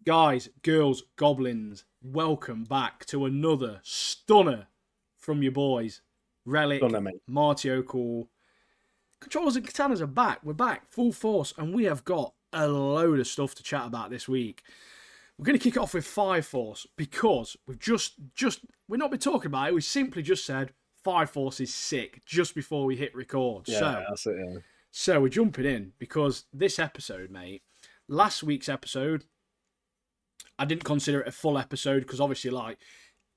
Guys, girls, goblins, welcome back to another stunner from your boys. Relic, Stunner, mate. Marty O'Call. Controllers and Katanas are back. We're back, full force, and we have got a load of stuff to chat about this week. We're going to kick it off with Fire Force because we've we're not been talking about it. We simply just said Fire Force is sick just before we hit record. Yeah, that's it. Yeah. So we're jumping in because this episode, mate, last week's episode, I didn't consider it a full episode because obviously, like,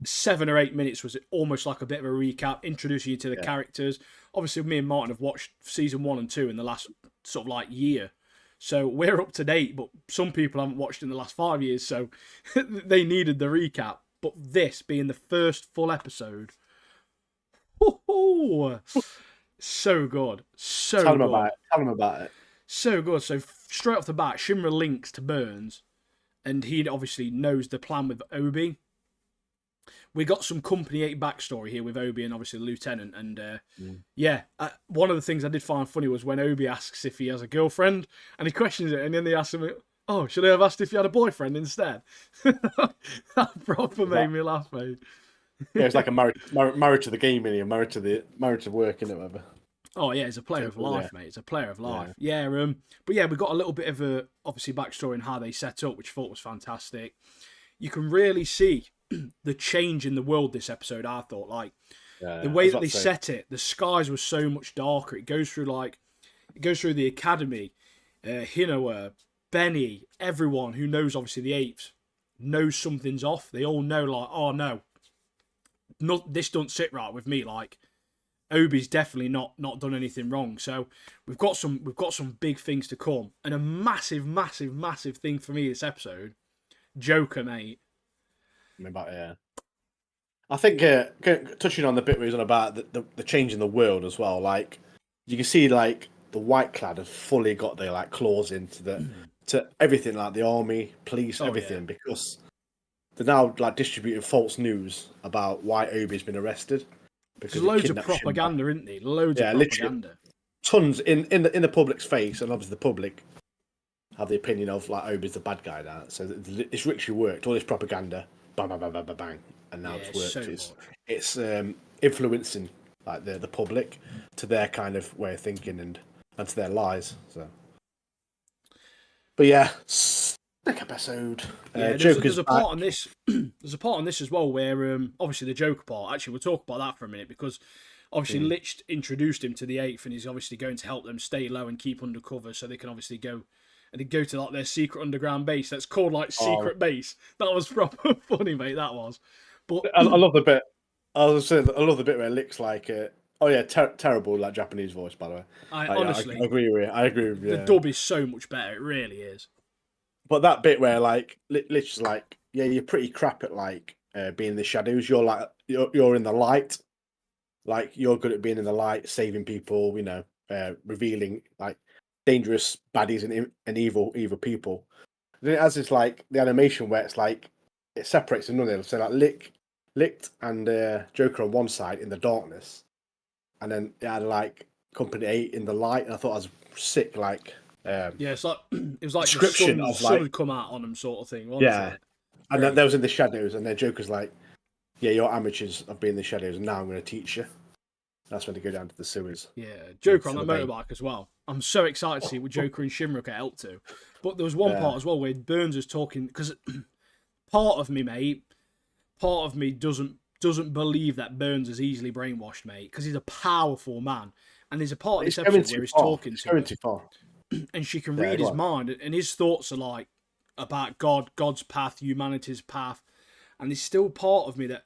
7 or 8 minutes was almost like a bit of a recap, introducing you to the characters. Obviously, me and Martin have watched season 1 and 2 in the last sort of like year. So we're up to date, but some people haven't watched in the last 5 years, so they needed the recap. But this being the first full episode, so good. So Tell good. them about it. So good. So straight off the bat, Shinra links to Burns, and he obviously knows the plan with Obi. We got some Company 8 backstory here with Obi and obviously the Lieutenant. And one of the things I did find funny was when Obi asks if he has a girlfriend, and he questions it, and then they ask him, "Oh, should I have asked if you had a boyfriend instead?" That proper made me laugh, mate. Yeah, it's like a married to the game, really, married to work, innit, whatever. Oh yeah, it's a player of life, mate. It's a player of life. Yeah, but yeah, we got a little bit of a obviously backstory on how they set up, which I thought was fantastic. You can really see the change in the world this episode. I thought, like, the way that they set it, the skies were so much darker. It goes through the academy, Hinoa, Benny, everyone who knows obviously the apes knows something's off. They all know, like, oh no, this don't sit right with me. Like, Obi's definitely not done anything wrong. So we've got some big things to come, and a massive thing for me this episode, Joker, mate. I think touching on the bit where he's on about the change in the world as well. Like, you can see, like, the White Clad have fully got their, like, claws into to everything, like the army, police, everything, because they're now, like, distributing false news about why Obi's been arrested. Because loads of propaganda, isn't there? Loads of propaganda. Tons in the public's face, and obviously the public have the opinion of, like, Obi's the bad guy now. So it's literally worked. All this propaganda, bang, bang, bang, bang, bang, bang, and now it's worked. So it's influencing, like, the public to their kind of way of thinking and to their lies. So, but yeah, sick episode. There's a part on this. There's a part on this as well where obviously the Joker part. Actually, we'll talk about that for a minute because obviously Lich introduced him to the 8th, and he's obviously going to help them stay low and keep undercover so they can obviously go. And they go to, like, their secret underground base that's called, like, Secret Base. That was proper funny, mate. That was. But I love the bit. I was saying, I love the bit where it looks like terrible, like, Japanese voice, by the way. Honestly, I agree with you. The dub is so much better. It really is. But that bit where, like, Lich is like, yeah, you're pretty crap at, like, being in the shadows. You're like, you're in the light. Like, you're good at being in the light, saving people. You know, revealing, like, dangerous baddies and evil people. Then it has this, like, the animation where it's like it separates them. So, like, Licked and Joker on one side in the darkness, and then it had, like, Company 8 in the light. And I thought I was sick, like. It's like it was like description the sun had come out on them, sort of thing. Wasn't it? And then there was in the shadows, and then Joker's like, "Yeah, you're amateurs of being in the shadows, and now I'm going to teach you." That's when they go down to the sewers. Yeah, Joker on that motorbike as well. I'm so excited to see what Joker and Shinra get up to. But there was one part as well where Burns was talking, because part of me doesn't believe that Burns is easily brainwashed, mate, because he's a powerful man. And there's a part of this episode where he's talking to her. And she can read his mind, and his thoughts are like about God's path, humanity's path, and there's still part of me that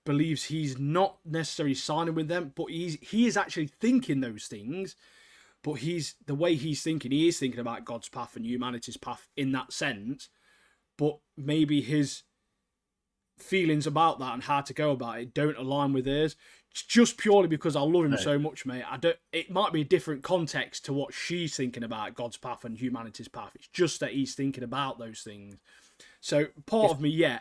believes he's not necessarily signing with them, but he is actually thinking those things. But the way he's thinking, he is thinking about God's path and humanity's path in that sense. But maybe his feelings about that and how to go about it don't align with hers. Just purely because I love him so much, mate. It might be a different context to what she's thinking about God's path and humanity's path. It's just that he's thinking about those things. So part of me, I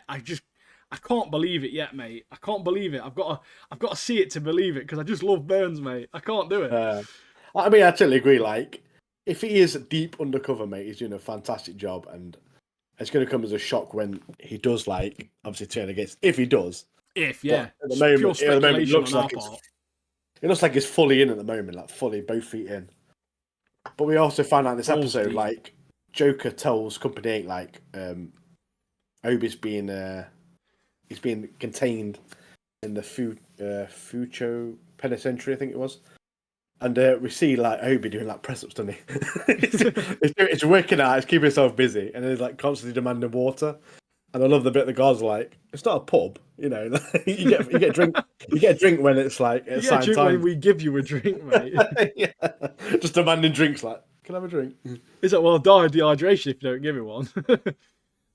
can't believe it yet, mate. I can't believe it. I've got to see it to believe it because I just love Burns, mate. I can't do it. I mean, I totally agree. Like, if he is a deep undercover, mate, he's doing a fantastic job, and It's going to come as a shock when he does, like, obviously turn against. If he does, yeah, at the moment, it looks like it looks like it's fully in at the moment, like fully both feet in. But we also find out in this episode, like, Joker tells Company 8, like, Obi's being he's being contained in the Fucho Penitentiary, I think it was. And we see, like, Obi doing, like, press-ups, doesn't he? it's working out, he's keeping himself busy, and he's, like, constantly demanding water. And I love the bit the guys are like, it's not a pub, you know. you get a drink. You get a drink when it's like you get a drink time. When we give you a drink, mate. Yeah, just demanding drinks. Like, can I have a drink? Is that, well, I'll die of dehydration if you don't give me one.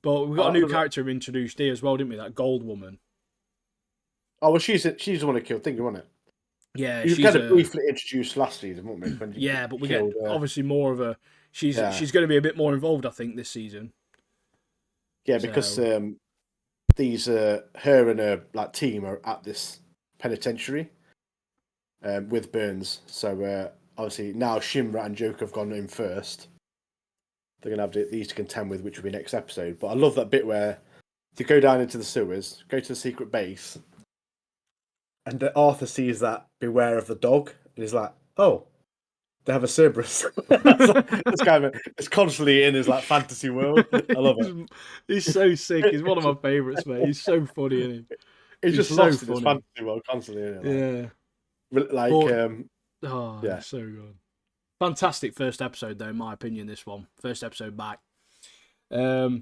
But we've got a new character introduced here as well, didn't we? That gold woman. Oh well, she's the one who killed Thingy, wasn't it? Yeah, she's kind of briefly introduced last season, weren't we? But we get obviously more of a. She's going to be a bit more involved, I think, this season. Yeah, because these her and her like team are at this penitentiary with Burns. So obviously now Shinra and Joker have gone in first. They're gonna have these to contend with, which will be next episode. But I love that bit where they go down into the sewers, go to the secret base, and Arthur sees that beware of the dog, and he's like, "Oh, they have a Cerberus." It's kind of it's constantly in his like fantasy world. I love it. He's so sick. He's one of my favourites, mate. He's so funny, isn't he? He's just so lost in his fantasy world constantly. Isn't it? Yeah. So good. Fantastic first episode, though, in my opinion. This one, first episode back. I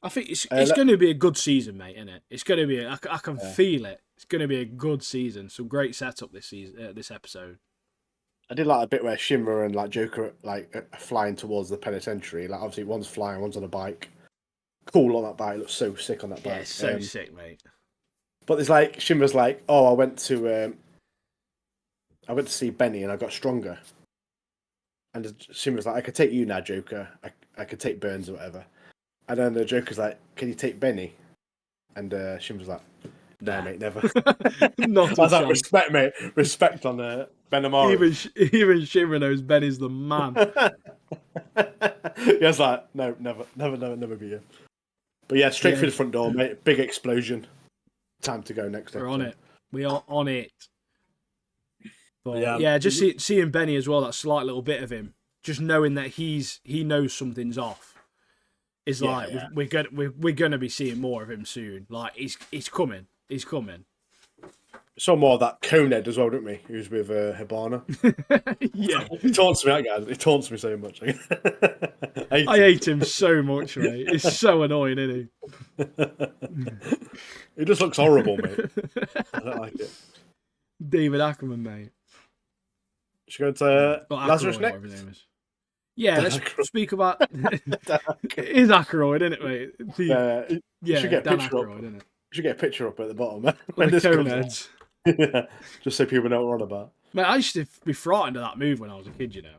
think it's going to be a good season, mate. Isn't it? It's going to be. I can feel it. It's going to be a good season. Some great setup this season. This episode. I did like a bit where Shinra and like Joker like are flying towards the penitentiary. Like obviously one's flying, one's on a bike. Cool on that bike. Looks so sick on that bike. Yeah, it's so sick, mate. But it's like Shinra's like, oh, I went to see Benny and I got stronger. And Shinra's like, I could take you now, Joker. I could take Burns or whatever. And then the Joker's like, can you take Benny? And Shinra's like, no, mate, never. Not a chance. Respect, mate. Respect on Ben Amaro. Even Shinra knows Benny's the man. Yeah, it's like, no, never be you. But yeah, straight through the front door, mate. Big explosion. Time to go next episode. We're on it. We are on it. But just seeing Benny as well, that slight little bit of him, just knowing that he knows something's off, is we're gonna be seeing more of him soon. Like he's coming. He's coming. Saw more of that Conehead as well, didn't we? He was with Hibana. Yeah. He taunts me, that guy. He taunts me so much. I hate him so much, mate. He's so annoying, isn't he? He just looks horrible, mate. I don't like it. David Ackerman, mate. Should we go to Lazarus next? Yeah, let's speak about... It is Aykroyd, isn't it, mate? You should get a picture up. Isn't it? You should get a picture up at the bottom. When the Coneheads. Yeah, just so people know what we're on about. Mate, I used to be frightened of that move when I was a kid, you know.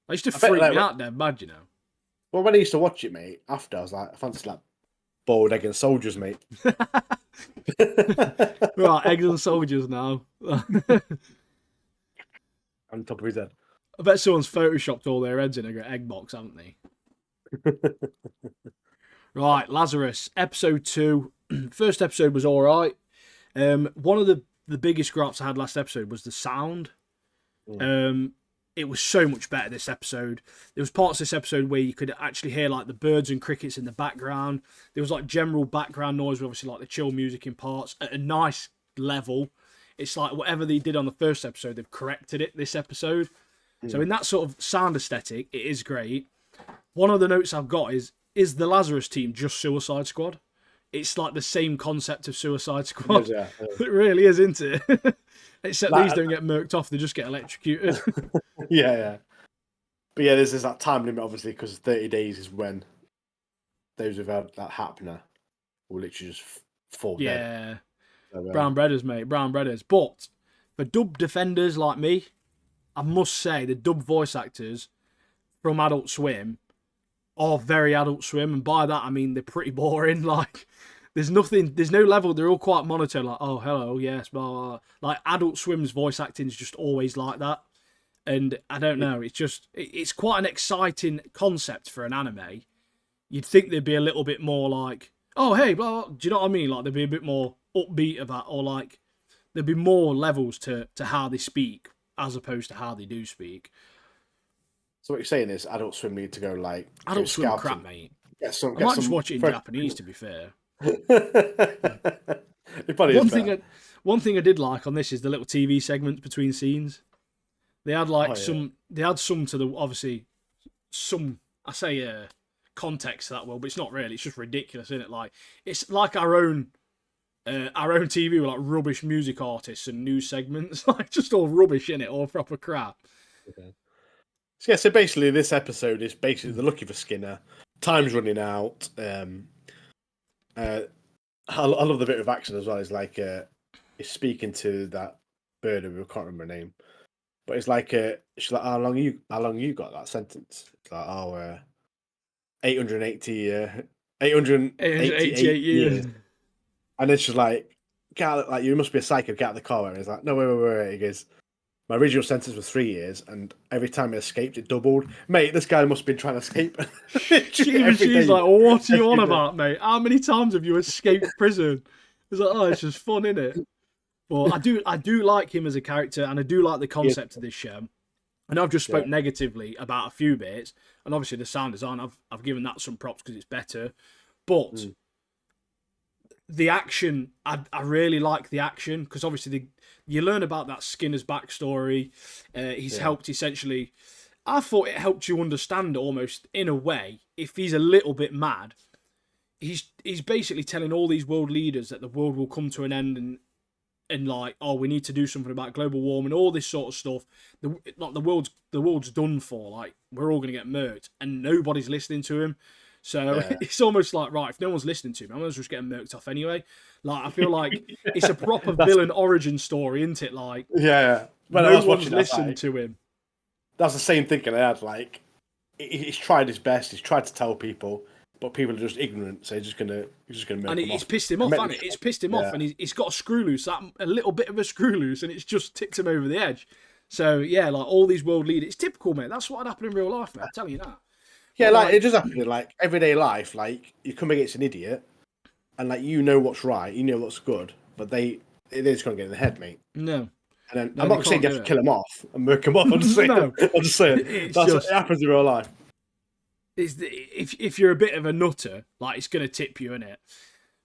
I used to freak me out dead bad, you know. Well, when I used to watch it, mate, after I was like, I fancy like boiled egg and soldiers, mate. Right, eggs and soldiers now. On top of his head. I bet someone's photoshopped all their heads in a egg box, haven't they? Right, Lazarus, episode 2. First episode was alright. One of the biggest gripes I had last episode was the sound. It was so much better this episode. There was parts of this episode where you could actually hear like the birds and crickets in the background. There was like general background noise, obviously like the chill music in parts at a nice level. It's like whatever they did on the first episode, they've corrected it this episode. So in that sort of sound aesthetic, it is great. One of the notes I've got is the Lazarus team just Suicide Squad? It's like the same concept of Suicide Squad. Yeah. It really is, isn't it? Except these don't get murked off, they just get electrocuted. Yeah. But yeah, there's that time limit, obviously, because 30 days is when those who've had that happener will literally just fall dead. Yeah. So, brown breaders, mate. Brown breaders. But for dub defenders like me, I must say the dub voice actors from Adult Swim are very Adult Swim, and by that I mean they're pretty boring. Like there's no level. They're all quite monotone. Like, oh hello, yes, blah, blah. Like Adult Swim's voice acting is just always like that, And I don't know, it's quite an exciting concept for an anime. You'd think they'd be a little bit more like, oh, hey, blah, blah. Do you know what I mean? Like, they'd be a bit more upbeat about, or like, there'd be more levels to how they speak as opposed to how they do speak. So what you're saying is Adult Swim need to go, like... Adult Swim crap, mate. I might just watch it in Japanese, to be fair. One thing I did like on this is the little TV segments between scenes. They had they had some to the, obviously, some, I say, context to that world, but it's not really. It's just ridiculous, isn't it? Like, it's like our own TV with like rubbish music artists and news segments, like just all rubbish in it, all proper crap. Okay. So basically, this episode is basically they're looking for Skinner. Time's running out. I love the bit of action as well. It's like he's speaking to that bird who I can't remember her name, but it's like she's like, how long you got that sentence? It's like 888 years. And then she's like, like, you must be a psycho, get out of the car. And he's like, no, wait. He goes, my original sentence was 3 years, and every time I escaped, it doubled. Mate, this guy must have been trying to escape. She's like, what are you on about, mate? How many times have you escaped prison? It's like, oh, it's just fun, isn't it? Well, I do like him as a character, and I do like the concept of this show. I know I've just spoke negatively about a few bits, and obviously the sound design, I've given that some props because it's better. But the action, I really like the action, because obviously you learn about that Skinner's backstory. He's helped essentially. I thought it helped you understand almost in a way. If he's a little bit mad, he's basically telling all these world leaders that the world will come to an end and like, oh, we need to do something about global warming, all this sort of stuff. The world's done for. Like, we're all gonna get murked, and nobody's listening to him. So it's almost like, right, if no one's listening to me, I'm going to just get murked off anyway. Like, I feel like it's a proper villain origin story, isn't it? Like, when no one's listened to him. That's the same thinking I had. Like, he's tried his best. He's tried to tell people, but people are just ignorant. So he's just gonna murk them off. It's pissed him off, hasn't it? It's pissed him off, and he's got a screw loose, a little bit of a screw loose, and it's just tipped him over the edge. So yeah, like all these world leaders, it's typical, mate. That's what would happen in real life, mate. I'm telling you that. Yeah, like it does happen in like everyday life. Like, you come against an idiot, and like, you know what's right, you know what's good, but they just can't get in the head, mate. No. And then I'm not saying you have to kill him off and murk him off. I'm just saying, it happens in real life. If you're a bit of a nutter, like, it's gonna tip you, innit?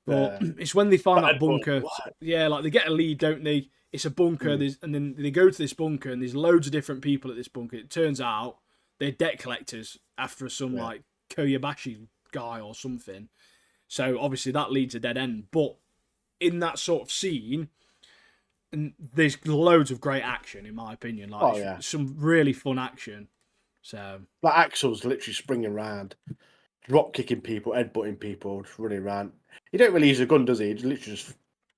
But it's when they find that bunker. Yeah, like they get a lead, don't they? It's a bunker, and then they go to this bunker, and there's loads of different people at this bunker. It turns out they're debt collectors after some like Koyabashi guy or something. So obviously that leads a dead end. But in that sort of scene, and there's loads of great action, in my opinion. Like, some really fun action. So, like, Axel's literally springing around, drop kicking people, headbutting people, just running around. He don't really use a gun, does he? He literally just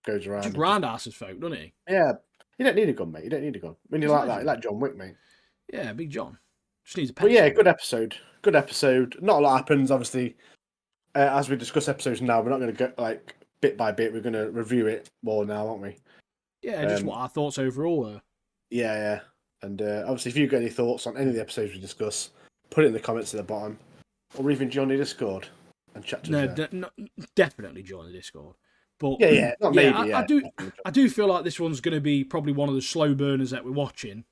goes around. Just round asses folk, doesn't he? Yeah, you don't need a gun, mate. You don't need a gun. When you like that, you like John Wick, mate. Yeah, Big John. Just needs a pencil. But yeah, good episode. Good episode. Not a lot happens, obviously. As we discuss episodes now, we're not going to go like bit by bit. We're going to review it more now, aren't we? Yeah, just what our thoughts overall were. Yeah. And obviously, if you've got any thoughts on any of the episodes we discuss, put it in the comments at the bottom, or even join the Discord and chat to us. No, definitely join the Discord. But I do feel like this one's going to be probably one of the slow burners that we're watching.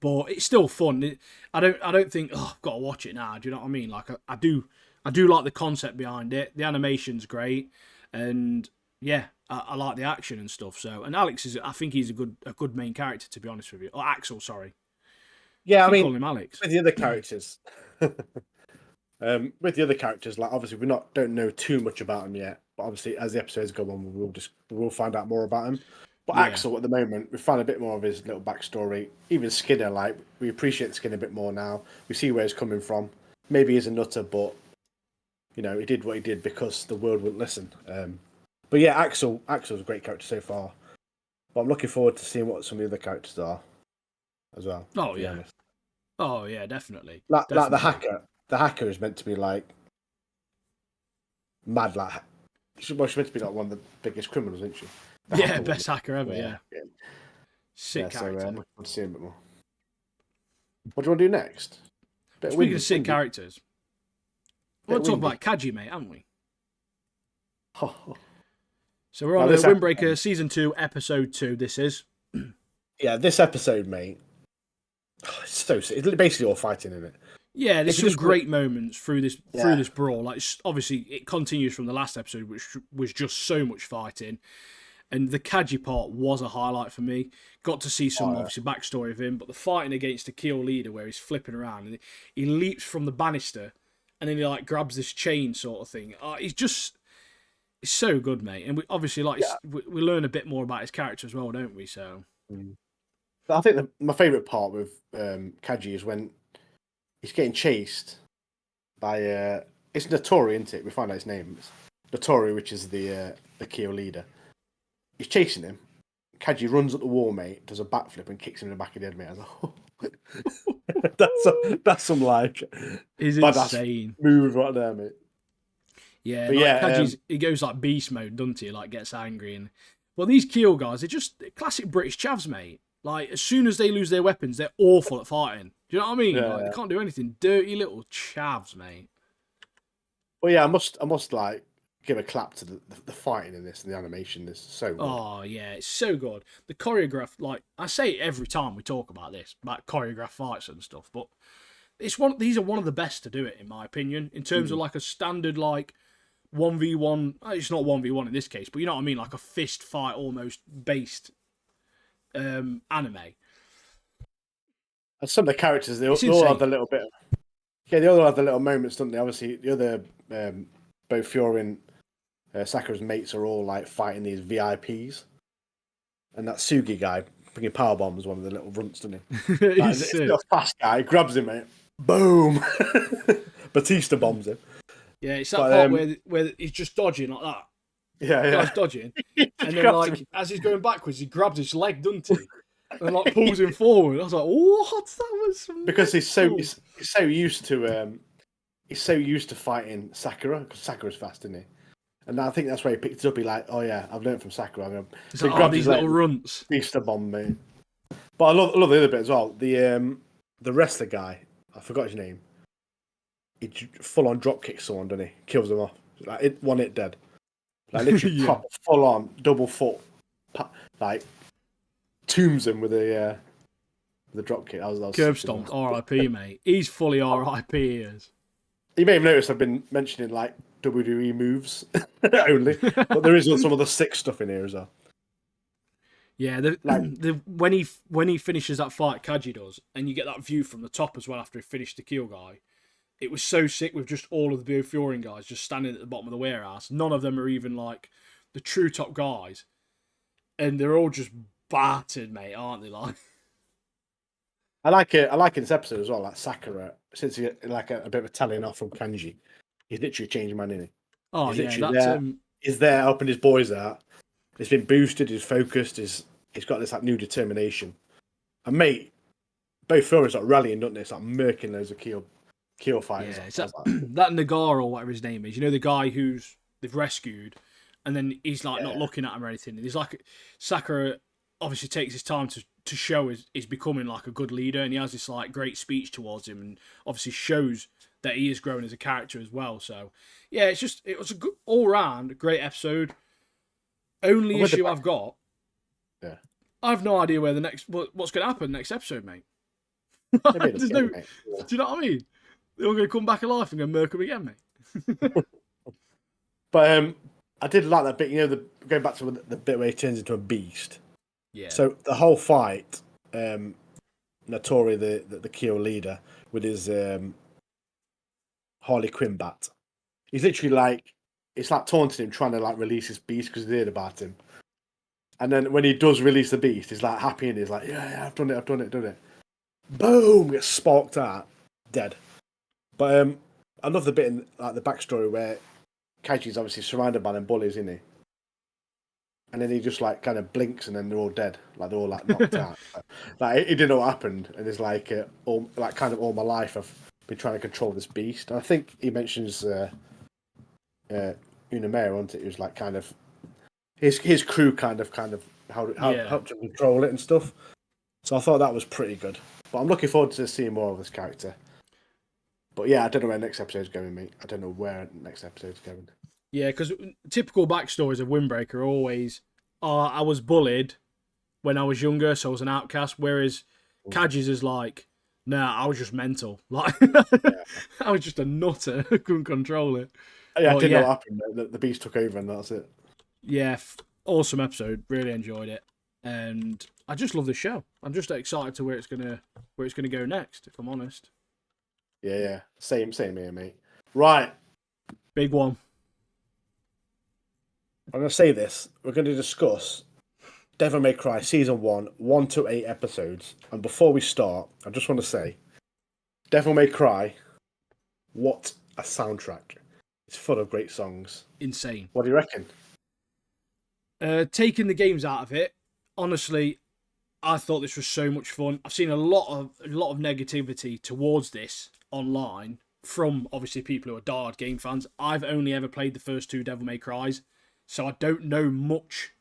But it's still fun. I don't think, I've got to watch it now. Do you know what I mean? Like, I do like the concept behind it. The animation's great, and yeah, I like the action and stuff. So, and Alex I think he's a good main character, to be honest with you. Or Axel, sorry. Yeah, I mean, call him Alex. With the other characters, like, obviously we don't know too much about him yet. But obviously, as the episodes go on, we'll find out more about him. But Axel, at the moment, we find a bit more of his little backstory. Even Skinner, like, we appreciate Skinner a bit more now. We see where he's coming from. Maybe he's a nutter, but he did what he did because the world wouldn't listen. But yeah, Axel's a great character so far. But I'm looking forward to seeing what some of the other characters are as well. Oh yeah. Oh yeah, definitely. Like the hacker. The hacker is meant to be like mad. Like, she's meant to be like one of the biggest criminals, isn't she? Best hacker ever. Yeah. Sick character. So I'm looking forward to seeing a bit more. What do you want to do next? Speaking of sick characters, I want to talk about Kaji, mate, haven't we? So we're on Windbreaker Season 2, Episode 2, this is. Yeah, this episode, mate. It's basically all fighting, isn't it? Yeah, there's some great moments through this brawl. Like, obviously, it continues from the last episode, which was just so much fighting. And the Kaji part was a highlight for me. Got to see some, obviously, backstory of him. But the fighting against the Keel leader, where he's flipping around, and he leaps from the banister, and then he, like, grabs this chain sort of thing. It's so good, mate. And we obviously, we learn a bit more about his character as well, don't we? So, I think my favourite part with Kaji is when he's getting chased by it's Notori, isn't it? We find out his name. It's Notori, which is the Keel leader. He's chasing him. Kaji runs up the wall, mate, does a backflip and kicks him in the back of the head, mate. I was like, that's some like is insane move right there, mate. Yeah, but Kaji's he goes like beast mode, doesn't he? Like gets angry and these Keel guys, they're just classic British chavs, mate. Like as soon as they lose their weapons, they're awful at fighting. Do you know what I mean? Yeah, they can't do anything. Dirty little chavs, mate. Well, yeah, I must like give a clap to the fighting in this and the animation. This is so good. Oh yeah, it's so good. The choreograph, like I say it every time we talk about this, about choreographed fights and stuff, but these are one of the best to do it in my opinion, in terms of like a standard like 1v1. It's not 1v1 in this case, but you know what I mean, like a fist fight almost based anime. And some of the characters they all have the little bit. They all have the little moments, don't they? Obviously, the other both Fiora and Sakura's mates are all like fighting these VIPs, and that Sugi guy bringing power bombs, one of the little runts, doesn't he? It's a fast guy. He grabs him, mate. Boom! Batista bombs him. Yeah, it's that part where he's just dodging like that. Yeah. He's dodging, and then like as he's going backwards, he grabs his leg, doesn't he? And like pulls him forward. I was like, "What? That was because he's so used to fighting Sakura, because Sakura's fast, isn't he? And I think that's where he picked it up. He like, oh yeah, I've learned from Sakura. So he grabbed these little runts. Beast bomb, mate. But I love the other bit as well. The wrestler guy, I forgot his name. He full on drop kicks someone, doesn't he? Kills them off. Like one hit dead. Like literally proper full on double foot, like tombs him with the drop kick. That was curb stomped. R.I.P. mate. He's fully R.I.P. He is. You may have noticed I've been mentioning like WWE moves only, but there is some of the sick stuff in here as well. Yeah, when he finishes that fight, Kaji does, and you get that view from the top as well after he finished the Keel guy. It was so sick with just all of the Bofurian guys just standing at the bottom of the warehouse. None of them are even like the true top guys, and they're all just battered, mate, aren't they? Like, I like it. I like in this episode as well. Like Sakura, since he like a bit of a telling off from Kanji, he's literally changing man, isn't he? Oh he's yeah, he's there helping his boys out. He's been boosted. He's focused. He's got this like new determination. And mate, both Fiora's like rallying, don't they? It's like murking loads of Keel fighters. Yeah, it's that Nagara or whatever his name is. You know, the guy who's they've rescued, and then he's like not looking at him or anything. He's like Sakura obviously takes his time to show he's becoming like a good leader, and he has this like great speech towards him, and obviously shows that he is growing as a character as well. So yeah, it was a good all round great episode. Only issue I've got, I've no idea where what's going to happen next episode, mate. There's no, do you know what I mean? They're all going to come back alive and go murk him again, mate. But I did like that bit. You know, going back to the bit where he turns into a beast. Yeah. So the whole fight, Notori, the Keel leader, with his Harley Quinn bat, he's literally like, it's like taunting him, trying to like release his beast because he heard about him. And then when he does release the beast, he's like happy and he's like, yeah, I've done it. Boom, gets sparked out, dead. But I love the bit in like the backstory where Kaiji's obviously surrounded by them bullies, isn't he? And then he just like kind of blinks, and then they're all dead, like they're all like knocked out. Like he didn't know what happened, and it's like all my life I've been trying to control this beast. And I think he mentions Unamea, wasn't it? It was like kind of his crew kind of helped him control it and stuff. So I thought that was pretty good. But I'm looking forward to seeing more of this character. But yeah, I don't know where next episode's going, mate. I don't know where next episode's going. Yeah, because typical backstories of Windbreaker are always, I was bullied when I was younger, so I was an outcast. Whereas Kaj's is like, nah, I was just mental. Like, I was just a nutter. I couldn't control it. Yeah, I didn't know what happened. The beast took over, and that's it. Yeah, awesome episode. Really enjoyed it, and I just love the show. I'm just excited to where it's gonna go next. If I'm honest. Yeah. Same here, mate. Right. Big one. I'm gonna say this. We're gonna discuss Devil May Cry Season 1 to 8 episodes. And before we start, I just want to say, Devil May Cry, what a soundtrack. It's full of great songs. Insane. What do you reckon? Taking the games out of it, honestly, I thought this was so much fun. I've seen a lot of negativity towards this online from obviously people who are diehard game fans. I've only ever played the first 2 Devil May Cries, so I don't know much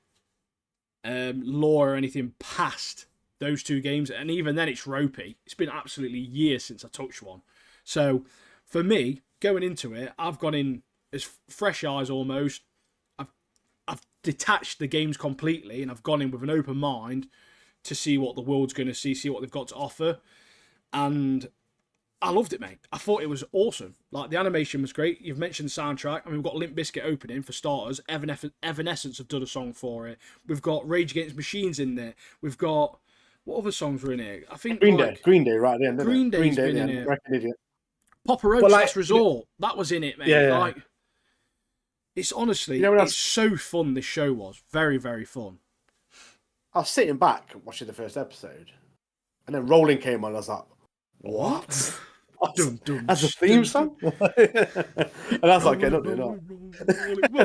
lore or anything past those 2 games, and even then it's ropey. It's been absolutely years since I touched one. So for me, going into it, I've gone in as fresh eyes almost. I've detached the games completely, and I've gone in with an open mind to see what the world's going to see what they've got to offer. And I loved it, mate. I thought it was awesome. Like, the animation was great. You've mentioned the soundtrack. I mean, we've got Limp Bizkit opening, for starters. Evanescence have done a song for it. We've got Rage Against Machines in there. We've got... What other songs were in here? I think Green Day right at the end. Green Day's been in it. Papa Roach, Last Resort. That was in it, mate. Yeah. Like, it's honestly, it's so fun, this show was. Very, very fun. I was sitting back watching the first episode, and then Rolling came on. I was like, what? That's a theme song? And I was like, okay, not doing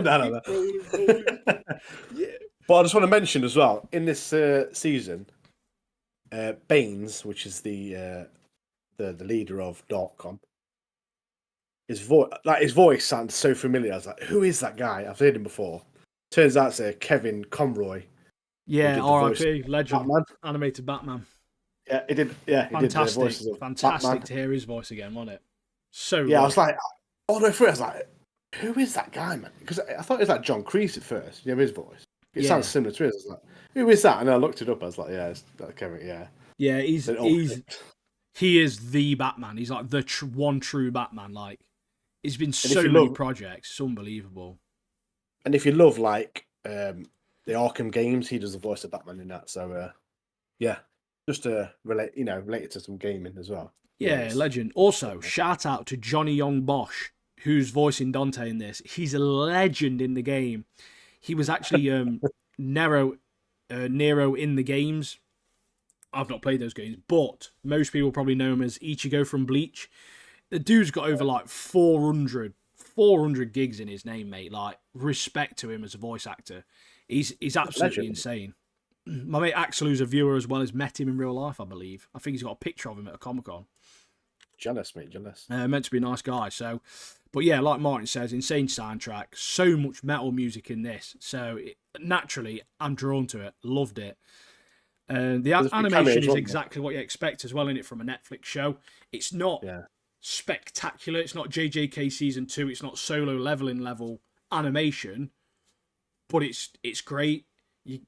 that. No. Yeah. But I just want to mention as well, in this season, Baines, which is the leader of Darkcom, his voice sounds so familiar. I was like, who is that guy? I've heard him before. Turns out it's Kevin Conroy. Yeah, R.I.P. Legend. Batman. Animated Batman. Yeah, he did. Yeah, fantastic. He did fantastic to hear his voice again, wasn't it? So yeah, I was like, all the way through, I was like, who is that guy, man? Because I thought it was like John Kreese at first. You know his voice. It sounds similar to his. I was like, who is that? And I looked it up. I was like, yeah, it's Kevin. Yeah. Yeah, he is the Batman. He's like the one true Batman. Like, he's been so many projects. It's unbelievable. And if you love like the Arkham games, he does the voice of Batman in that. So yeah, just to related to some gaming as well. Yeah, legend. Also, shout out to Johnny Young Bosch, who's voicing Dante in this. He's a legend in the game. He was actually Nero in the games. I've not played those games, but most people probably know him as Ichigo from Bleach. The dude's got over like 400 gigs in his name, mate. Like, respect to him as a voice actor. He's absolutely insane. My mate Axel, who's a viewer as well, has met him in real life, I believe. I think he's got a picture of him at a Comic-Con. Jealous, mate, jealous. Meant to be a nice guy. So, but yeah, like Martin says, insane soundtrack. So much metal music in this. So naturally, I'm drawn to it. Loved it. The animation is exactly what you expect as well in it from a Netflix show. It's not spectacular. It's not JJK Season 2. It's not Solo level animation. But it's great. You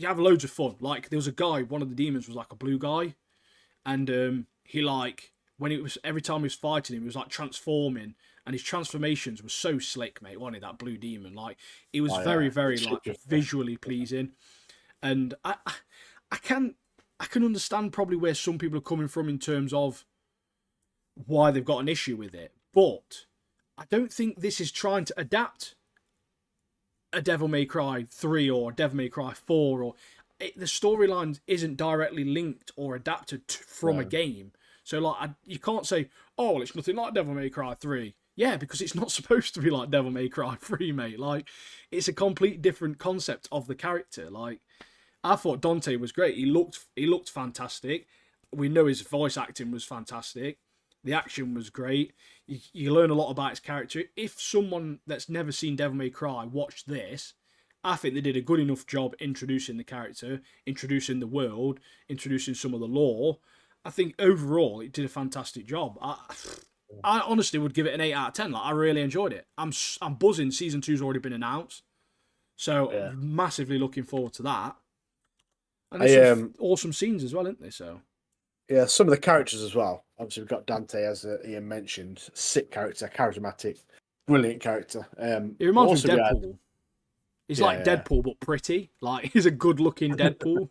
have loads of fun. Like, there was a guy, one of the demons was like a blue guy. And he every time he was fighting him, he was like transforming. And his transformations were so slick, mate, wasn't it? That blue demon. Like, it was very, very like visually pleasing. And I can understand probably where some people are coming from in terms of why they've got an issue with it. But I don't think this is trying to adapt a Devil May Cry 3 or Devil May Cry 4. The storyline isn't directly linked or adapted from a game. So like, you can't say, oh, well, it's nothing like Devil May Cry 3. Yeah, because it's not supposed to be like Devil May Cry 3, mate. Like, it's a complete different concept of the character. Like, I thought Dante was great. He looked fantastic. We know his voice acting was fantastic. The action was great. You learn a lot about his character. If someone that's never seen Devil May Cry watched this I think they did a good enough job introducing the character, introducing the world, introducing some of the lore. I think overall it did a fantastic job. I honestly would give it an 8 out of 10. Like, I really enjoyed it. I'm buzzing. Season 2's already been announced, so massively looking forward to that. And there's some awesome scenes as well, isn't there? So yeah, some of the characters as well. Obviously, we've got Dante, as Ian mentioned, sick character, charismatic, brilliant character. It reminds me of Deadpool. He's like Deadpool, but pretty. Like, he's a good-looking Deadpool.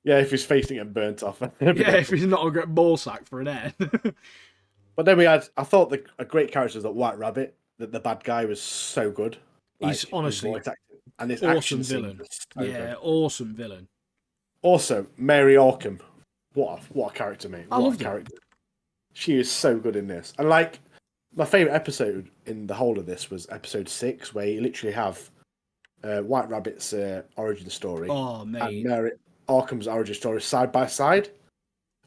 Yeah, if his face didn't get burnt off. If he's not a great ball sack for an head. But then I thought a great character was that White Rabbit, that the bad guy was so good. Like, he's honestly and his awesome villain. Awesome villain. Also, Mary Orkham. What a character, mate. I love character. She is so good in this. And like, my favourite episode in the whole of this was episode 6, where you literally have White Rabbit's origin story and Mary Arkham's origin story side by side.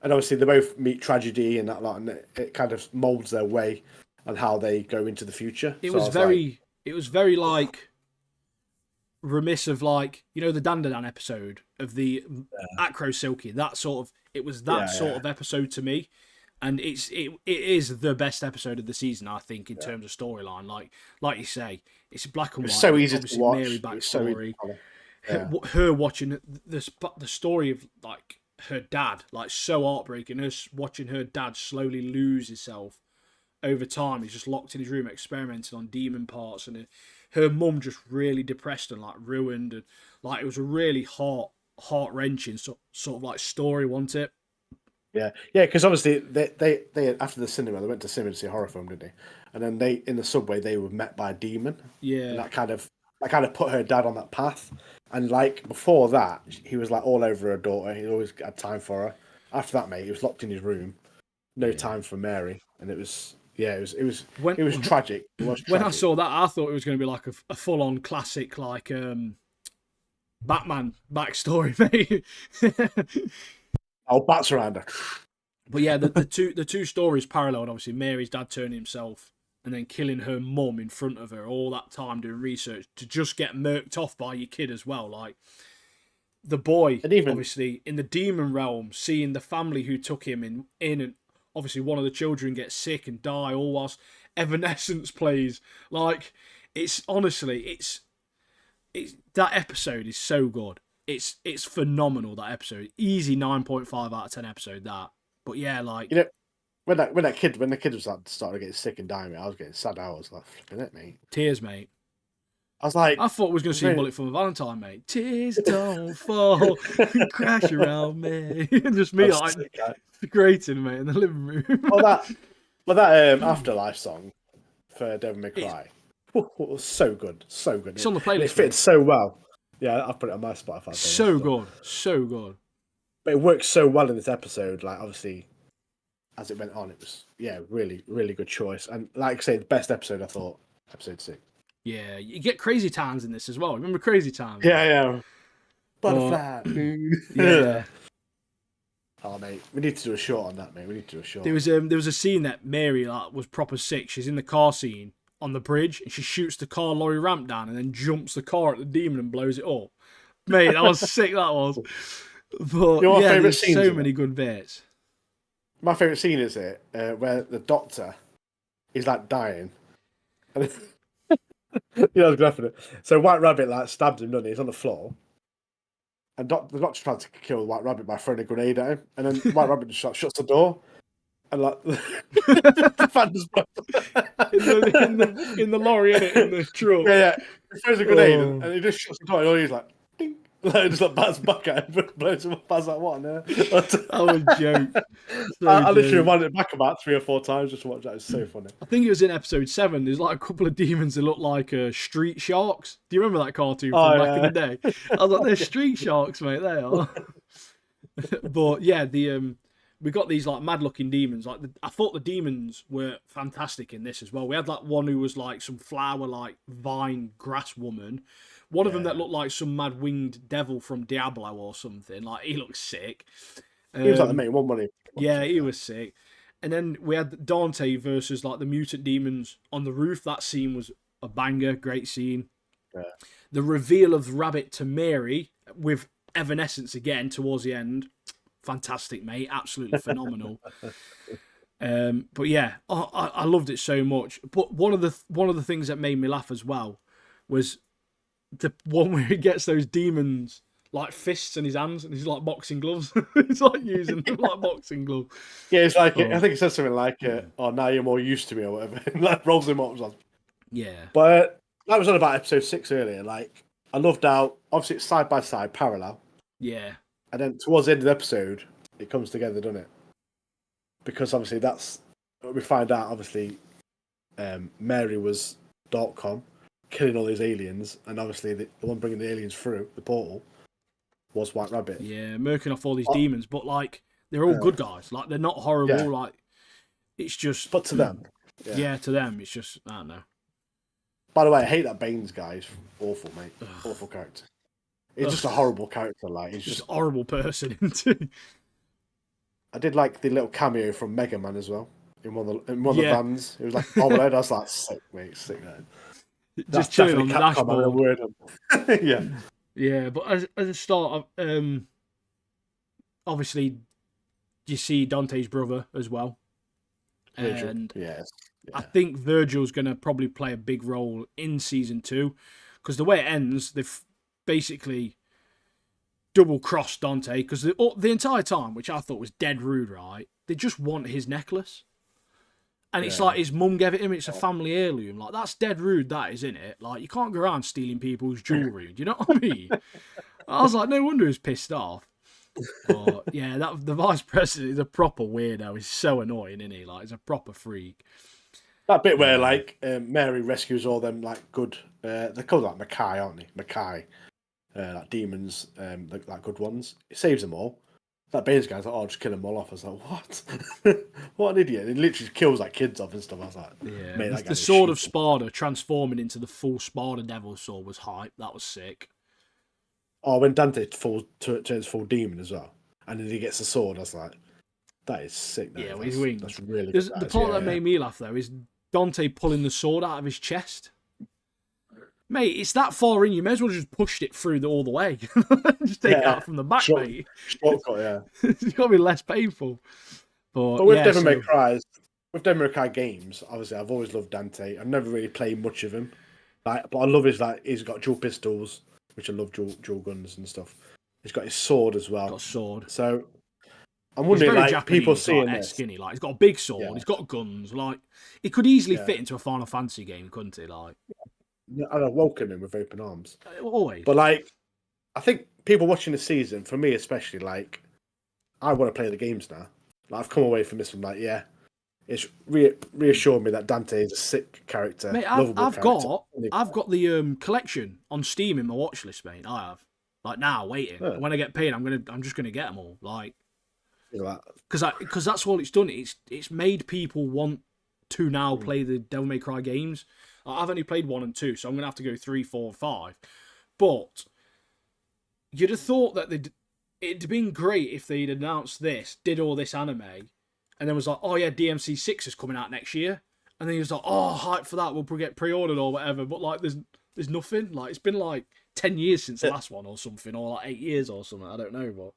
And obviously they both meet tragedy and that lot, and it kind of moulds their way on how they go into the future. It was very like remiss of, like, you know, the Dandadan episode of the Acro Silky. It was that sort of episode to me. And it is the best episode of the season, I think, in terms of storyline. Like you say, it's black and white. It's so easy to watch. Mary backstory. Her watching the story of, like, her dad, like, so heartbreaking. Her watching her dad slowly lose himself over time. He's just locked in his room experimenting on demon parts, and her mum just really depressed and, like, ruined, and, like, it was a really heart wrenching sort of like story, wasn't it? Yeah, because obviously they after the cinema, they went to cinema to see a horror film, didn't they? And then in the subway they were met by a demon. Yeah, and that kind of put her dad on that path. And like before that, he was like all over her daughter. He always had time for her. After that, mate, he was locked in his room, no time for Mary, and it was tragic. When I saw that, I thought it was going to be like a full on classic, like Batman backstory, mate. Oh, bats around her. But yeah, the two stories paralleled. Obviously, Mary's dad turning himself and then killing her mum in front of her. All that time doing research to just get murked off by your kid as well. Like, the boy, obviously in the demon realm, seeing the family who took him in, and obviously one of the children gets sick and die, all whilst Evanescence plays. Like, it's honestly that episode is so good. It's phenomenal, that episode. Easy 9.5 out of 10 episode, that. But yeah, like, you know, when the kid was like starting to get sick and dying, I was getting sad. I was like, flipping it, mate. Tears, mate. I was like, I thought we was going to see a Bullet for my Valentine, mate. Tears don't fall, crash around me. Just me, like, grating, mate, in the living room. well, that Afterlife song for Devil May Cry was so good, so good. It's on the playlist. It fitted so well. Yeah, I've put it on my Spotify. So good. But it works so well in this episode. Like, obviously, as it went on, it was really, really good choice. And like I say, the best episode, I thought, episode 6. Yeah, you get Crazy Times in this as well. Remember Crazy Times? Yeah. Butterfly. Yeah. Oh, mate, we need to do a short on that, mate. We need to do a short. There was a scene that Mary, like, was proper sick. She's in the car scene on the bridge, and she shoots the car lorry ramp down and then jumps the car at the demon and blows it up. Mate, that was sick, that was. But yeah, there's so many good bits. My favourite scene is it where the doctor is like dying. And I was graphing it. So White Rabbit like stabs him, doesn't he? He's on the floor. And the doctor tries to kill the White Rabbit by throwing a grenade at him. And then White Rabbit just like, shuts the door. And like the fan just in the lorry, in the truck. Yeah. He throws a grenade and he just shuts the door and he's like, ding. Like, just like bats back at him, blows him up. I was like, what on earth? That was a joke. I literally wanted it back about 3 or 4 times just to watch that. It's so funny. I think it was in episode 7. There's like a couple of demons that look like street sharks. Do you remember that cartoon from back in the day? I was like, they're street sharks, mate. They are. But yeah, we got these like mad looking demons. Like, I thought the demons were fantastic in this as well. We had like one who was like some flower like vine grass woman. One of them that looked like some mad winged devil from Diablo or something. Like, he looked sick. He was like the main one, wasn't he? Yeah, he was sick. And then we had Dante versus like the mutant demons on the roof. That scene was a banger, great scene. The reveal of Rabbit to Mary with Evanescence again towards the end, fantastic, mate, absolutely phenomenal. But yeah, I loved it so much. But one of the things that made me laugh as well was the one where he gets those demons like fists in his hands and he's like boxing gloves. It's like using them like boxing gloves. Yeah, it's like I think it says something like, "Oh, now you're more used to me" or whatever. Like rolls him up. Yeah, but that was on about episode 6 earlier. Like, I loved how obviously it's side by side, parallel. yeah, And then towards the end of the episode, it comes together, doesn't it? Because obviously that's we find out. Obviously, Mary was .com, killing all these aliens, and obviously the one bringing the aliens through the portal was White Rabbit. yeah, murking off all these demons, but like they're all good guys. Like they're not horrible. Yeah. Like it's just. But to them, yeah, to them, it's just I don't know. By the way, I hate that Baines guy. He's awful, mate. Awful character. He's just a horrible character. Like he's just a horrible person, isn't he? I did like the little cameo from Mega Man as well in one of the vans. It was like bobblehead. I was like, sick, mate, sick man. Just chilling on the dashboard. Yeah, yeah. But as a start, obviously, you see Dante's brother as well, Virgil. And yes. I think Virgil's going to probably play a big role in season 2 because the way it ends, they've basically double-crossed Dante because the entire time, which I thought was dead rude, right? They just want his necklace. And it's like his mum gave it him, it's a family heirloom. Like, that's dead rude, that is, isn't it? Like, you can't go around stealing people's jewellery. Do you know what I mean? I was like, no wonder he's pissed off. But, yeah, the vice president is a proper weirdo. He's so annoying, isn't he? Like, he's a proper freak. That bit where, like, Mary rescues all them, like, good... they're called, like, Mackay, aren't they? Mackay. Like, demons, like, good ones. It saves them all. That Baines guy's like, "Oh, I'll just kill them all off." I was like, "What? What an idiot!" He literally kills like kids off and stuff. I was like, "Yeah." Man, the sword of Sparta transforming into the full Sparta Devil sword was hype. That was sick. Oh, when Dante turns full demon as well, and then he gets the sword, I was like, "That is sick." Yeah, with his wings. That's really good. The part that made me laugh though is Dante pulling the sword out of his chest. Mate, it's that far in, you may as well just pushed it through all the way. Just take it out from the back, mate. Shortcut, yeah. It's got to be less painful. But with Devil May Cry, with Devil May Cry games, obviously, I've always loved Dante. I've never really played much of him. But I love his, like, he's got dual pistols, which I love dual guns and stuff. He's got his sword as well. Got a sword. So, I'm wondering, like, Japanese, people seeing this. Skinny, like, he's got a big sword, he's got guns, like, he could easily fit into a Final Fantasy game, couldn't he? Like, I'd welcome him with open arms. Always. But, like, I think people watching the season, for me especially, like, I want to play the games now. Like, I've come away from this one, like, yeah, it's reassured me that Dante is a sick character. Mate, I've got the collection on Steam in my watch list, mate. I have. Like, now, waiting. Yeah. When I get paid, I'm just gonna get them all. Like, because that's all it's done. It's made people want to now play the Devil May Cry games. I've only played 1 and 2, so I'm going to have to go 3, 4, 5. But you'd have thought that it'd been great if they'd announced this, did all this anime, and then was like, oh yeah, DMC 6 is coming out next year. And then he was like, oh, hype for that, we'll get pre-ordered or whatever. But like, there's nothing. Like, it's been like 10 years since the last one or something, or like 8 years or something. I don't know, but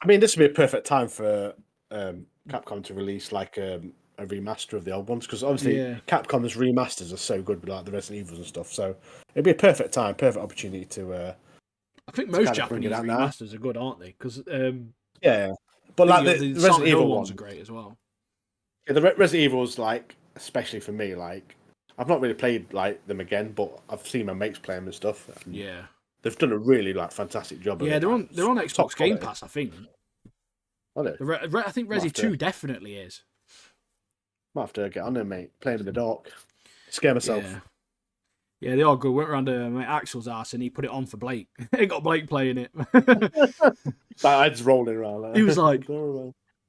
I mean, this would be a perfect time for Capcom to release like a remaster of the old ones, because obviously Capcom's remasters are so good with like the Resident Evils and stuff. So it'd be a perfect opportunity to. I think most Japanese remasters are good, aren't they? Because but like the Resident Evil ones are great as well. Yeah, the Resident Evils, like, especially for me, like, I've not really played like them again, but I've seen my mates play them and stuff. And they've done a really like fantastic job. Yeah, of they're it, on Xbox Game Pass, I think. Are they? I think Resi 2 definitely is. Might have to get on there, mate. Playing in the dark. Scare myself. Yeah, they are good. Went around to mate Axel's house and he put it on for Blake. He got Blake playing it. That head's rolling around. Like, he was like,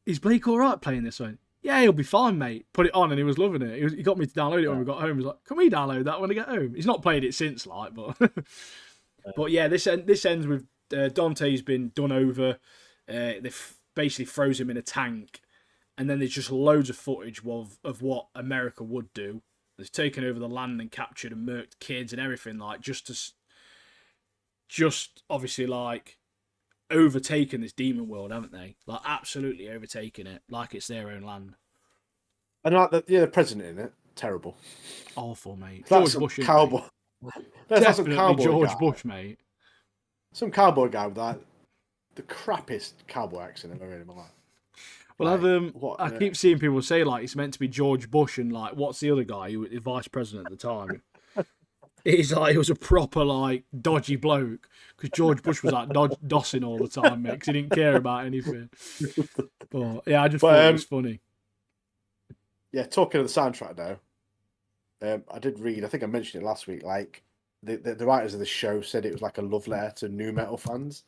"Is Blake all right playing this one?" Yeah, he'll be fine, mate. Put it on, and he was loving it. He got me to download it when we got home. He was like, "Can we download that when I get home?" He's not played it since, like, but but yeah, this ends with Dante's been done over. They've basically froze him in a tank. And then there's just loads of footage of what America would do. They've taken over the land and captured and murked kids and everything, like, just obviously, like, overtaken this demon world, haven't they? Like, absolutely overtaken it, like it's their own land. And like the president in it, terrible. Awful, mate. George Bush, cowboy. Definitely George Bush, mate. Some cowboy guy with like the crappiest cowboy accent I've ever heard in my life. Well, I keep seeing people say, like, it's meant to be George Bush, and, like, what's the other guy who was the vice president at the time? He's like, he was a proper, like, dodgy bloke, because George Bush was like dossing all the time, mate, because he didn't care about anything. But yeah, I just thought it was funny. Yeah, talking of the soundtrack though, I did read. I think I mentioned it last week. Like the writers of the show said it was like a love letter to nu metal fans.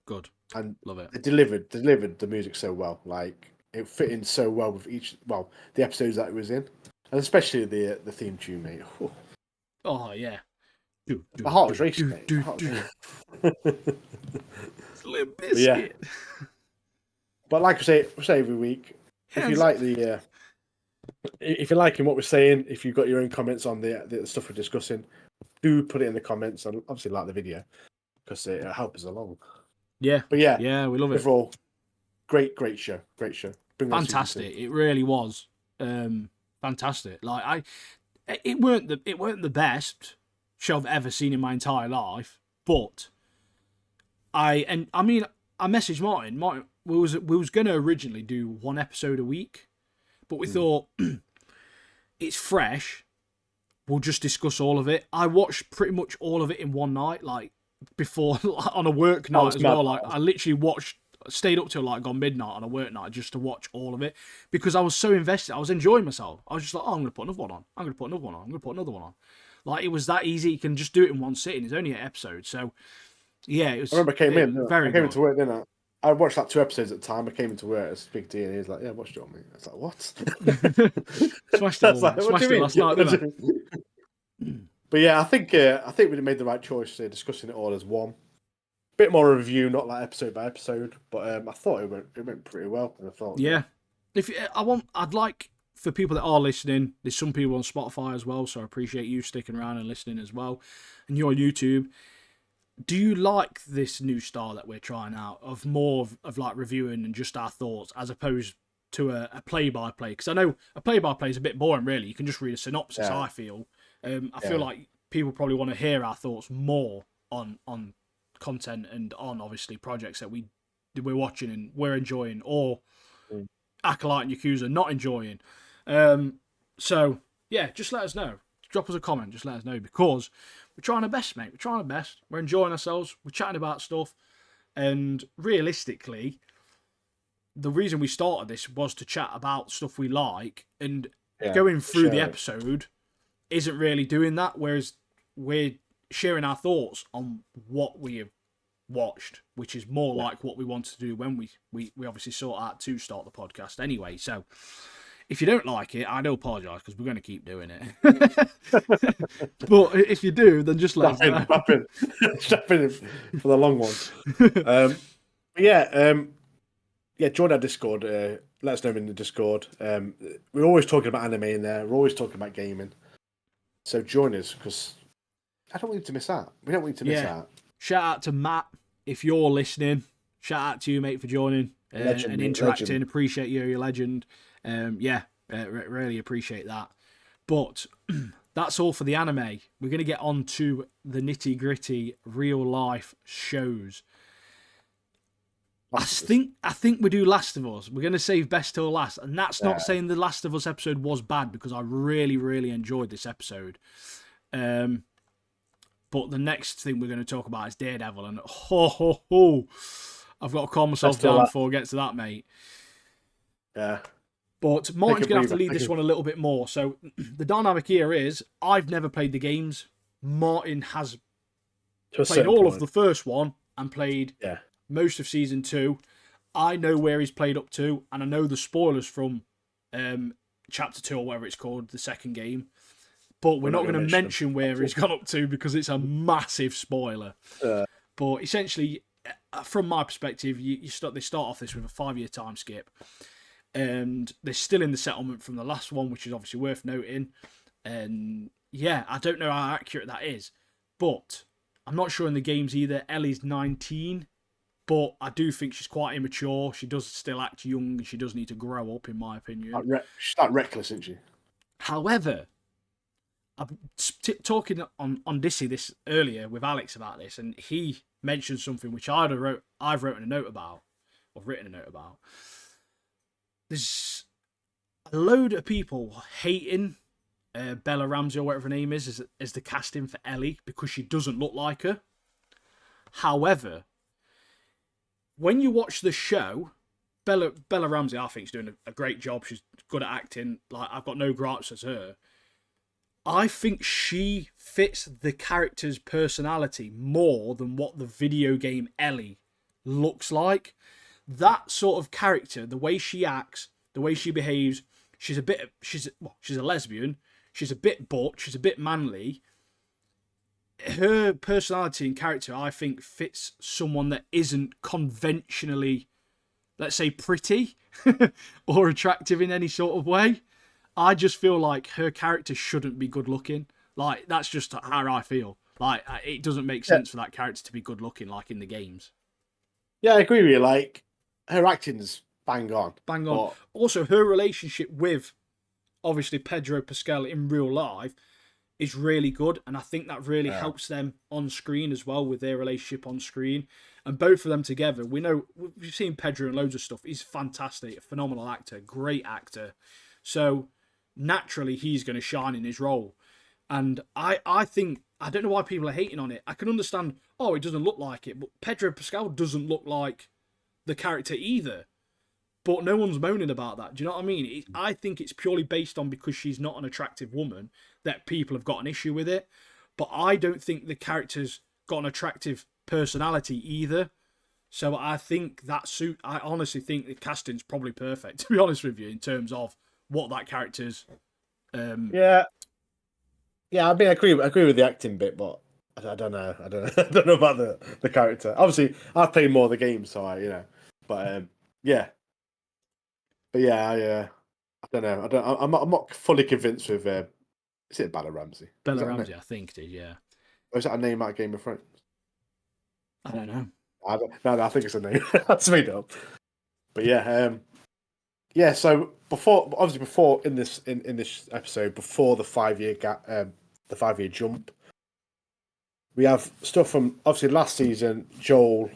Good, and love it. They delivered the music so well. Like it fit in so well with the episodes that it was in, and especially the theme tune, mate. Oh yeah, my heart was racing, mate. Limp Bizkit. But like I say every week, if you like if you're liking what we're saying, if you've got your own comments on the stuff we're discussing, do put it in the comments, and obviously like the video because it'll help us along. Yeah, but yeah, we love it. Overall, great show. Fantastic, it really was. Fantastic. Like it weren't the best show I've ever seen in my entire life, but I messaged Martin. Martin, we was going to originally do one episode a week, but we thought it's fresh. We'll just discuss all of it. I watched pretty much all of it in one night, like before on a work night as well. Like I literally stayed up till like gone midnight on a work night just to watch all of it because I was so invested. I was enjoying myself. I was just like, oh, I'm gonna put another one on. I'm gonna put another one on. I'm gonna put another one on. Like it was that easy. You can just do it in one sitting. It's only 8 episodes, so yeah, it was. I remember I came into work, didn't I? I watched like 2 episodes at the time. I came into work as Big D, and he was like, "Yeah, watched it on me." I was like, "What?" Smashed it last night, didn't I? But yeah, I think we made the right choice discussing it all as one. Bit more review, not like episode by episode, but I thought it went pretty well. And I thought, yeah. I'd like for people that are listening. There's some people on Spotify as well, so I appreciate you sticking around and listening as well. And you're on YouTube. Do you like this new style that we're trying out of more of like reviewing and just our thoughts as opposed to a play-by-play? Because I know a play-by-play is a bit boring, really. You can just read a synopsis, I feel. I feel like people probably want to hear our thoughts more on content and on, obviously, projects that we're watching and we're enjoying, or Acolyte and Yakuza not enjoying. So, yeah, just let us know. Drop us a comment. Just let us know because we're trying our best, mate. We're trying our best. We're enjoying ourselves. We're chatting about stuff. And realistically, the reason we started this was to chat about stuff we like. And going through the episode isn't really doing that. Whereas we're sharing our thoughts on what we have watched, which is more like what we wanted to do when we obviously sought out to start the podcast anyway. So if you don't like it, I do apologise because we're going to keep doing it. But if you do, then just let us know. Strap in for the long one. Join our Discord. Let us know in the Discord. We're always talking about anime in there. We're always talking about gaming. So join us because I don't want you to miss out. We don't want you to miss out. Shout out to Matt if you're listening. Shout out to you, mate, for joining and interacting. Legend. Appreciate you. You're a legend. Really appreciate that. But that's all for the anime. We're going to get on to the nitty gritty real life shows. I think we do Last of Us. We're going to save best till last, and that's not saying the Last of Us episode was bad because I really, really enjoyed this episode. But the next thing we're going to talk about is Daredevil, and I've got to calm myself down before I get to that, mate. Yeah. But Martin's going to have to lead this one a little bit more. So the dynamic here is I've never played the games. Martin has played all of the first one and played most of season 2. I know where he's played up to, and I know the spoilers from chapter 2 or whatever it's called, the second game. But we're not going to mention where he's gone up to because it's a massive spoiler. But essentially, from my perspective, they start off this with a 5-year time skip. And they're still in the settlement from the last one, which is obviously worth noting. And yeah, I don't know how accurate that is, but I'm not sure in the games either. Ellie's 19, but I do think she's quite immature. She does still act young, and she does need to grow up, in my opinion. She's like reckless, isn't she? However, I'm talking on this earlier with Alex about this, and he mentioned something which I've written a note about, or written a note about. There's a load of people hating Bella Ramsey, or whatever her name is the casting for Ellie, because she doesn't look like her. However, when you watch the show, Bella Ramsey, I think, is doing a great job. She's good at acting. Like, I've got no gripes as her. I think she fits the character's personality more than what the video game Ellie looks like. That sort of character, the way she acts, the way she behaves, she's a lesbian. She's a bit butch. She's a bit manly. Her personality and character, I think, fits someone that isn't conventionally, let's say, pretty or attractive in any sort of way. I just feel like her character shouldn't be good looking. Like, that's just how I feel. Like, it doesn't make sense for that character to be good looking, like in the games. Yeah, I agree with you. Like, her acting's bang on. Bang on. But also, her relationship with, obviously, Pedro Pascal in real life is really good. And I think that really helps them on screen as well, with their relationship on screen. And both of them together, we've seen Pedro in loads of stuff. He's fantastic, a phenomenal actor, great actor. So naturally, he's going to shine in his role. And I think, I don't know why people are hating on it. I can understand, it doesn't look like it, but Pedro Pascal doesn't look like the character either. But no one's moaning about that. Do you know what I mean? I think it's purely based on, because she's not an attractive woman, that people have got an issue with it. But I don't think the character's got an attractive personality either. So I think I honestly think the casting's probably perfect, to be honest with you, in terms of what that character's. Yeah, I mean, I agree with the acting bit, but I don't know. I don't know about the character. Obviously, I've played more of the game, so but yeah. But yeah, I don't know. I'm not fully convinced with. Is it Bella Ramsey? Bella Ramsey, I think, did, yeah. Or is that a name out of Game of Thrones? I don't know. No, I think it's a name. That's made up. But yeah. So before in this episode, before the 5-year gap, the 5-year jump, we have stuff from obviously last season. Joel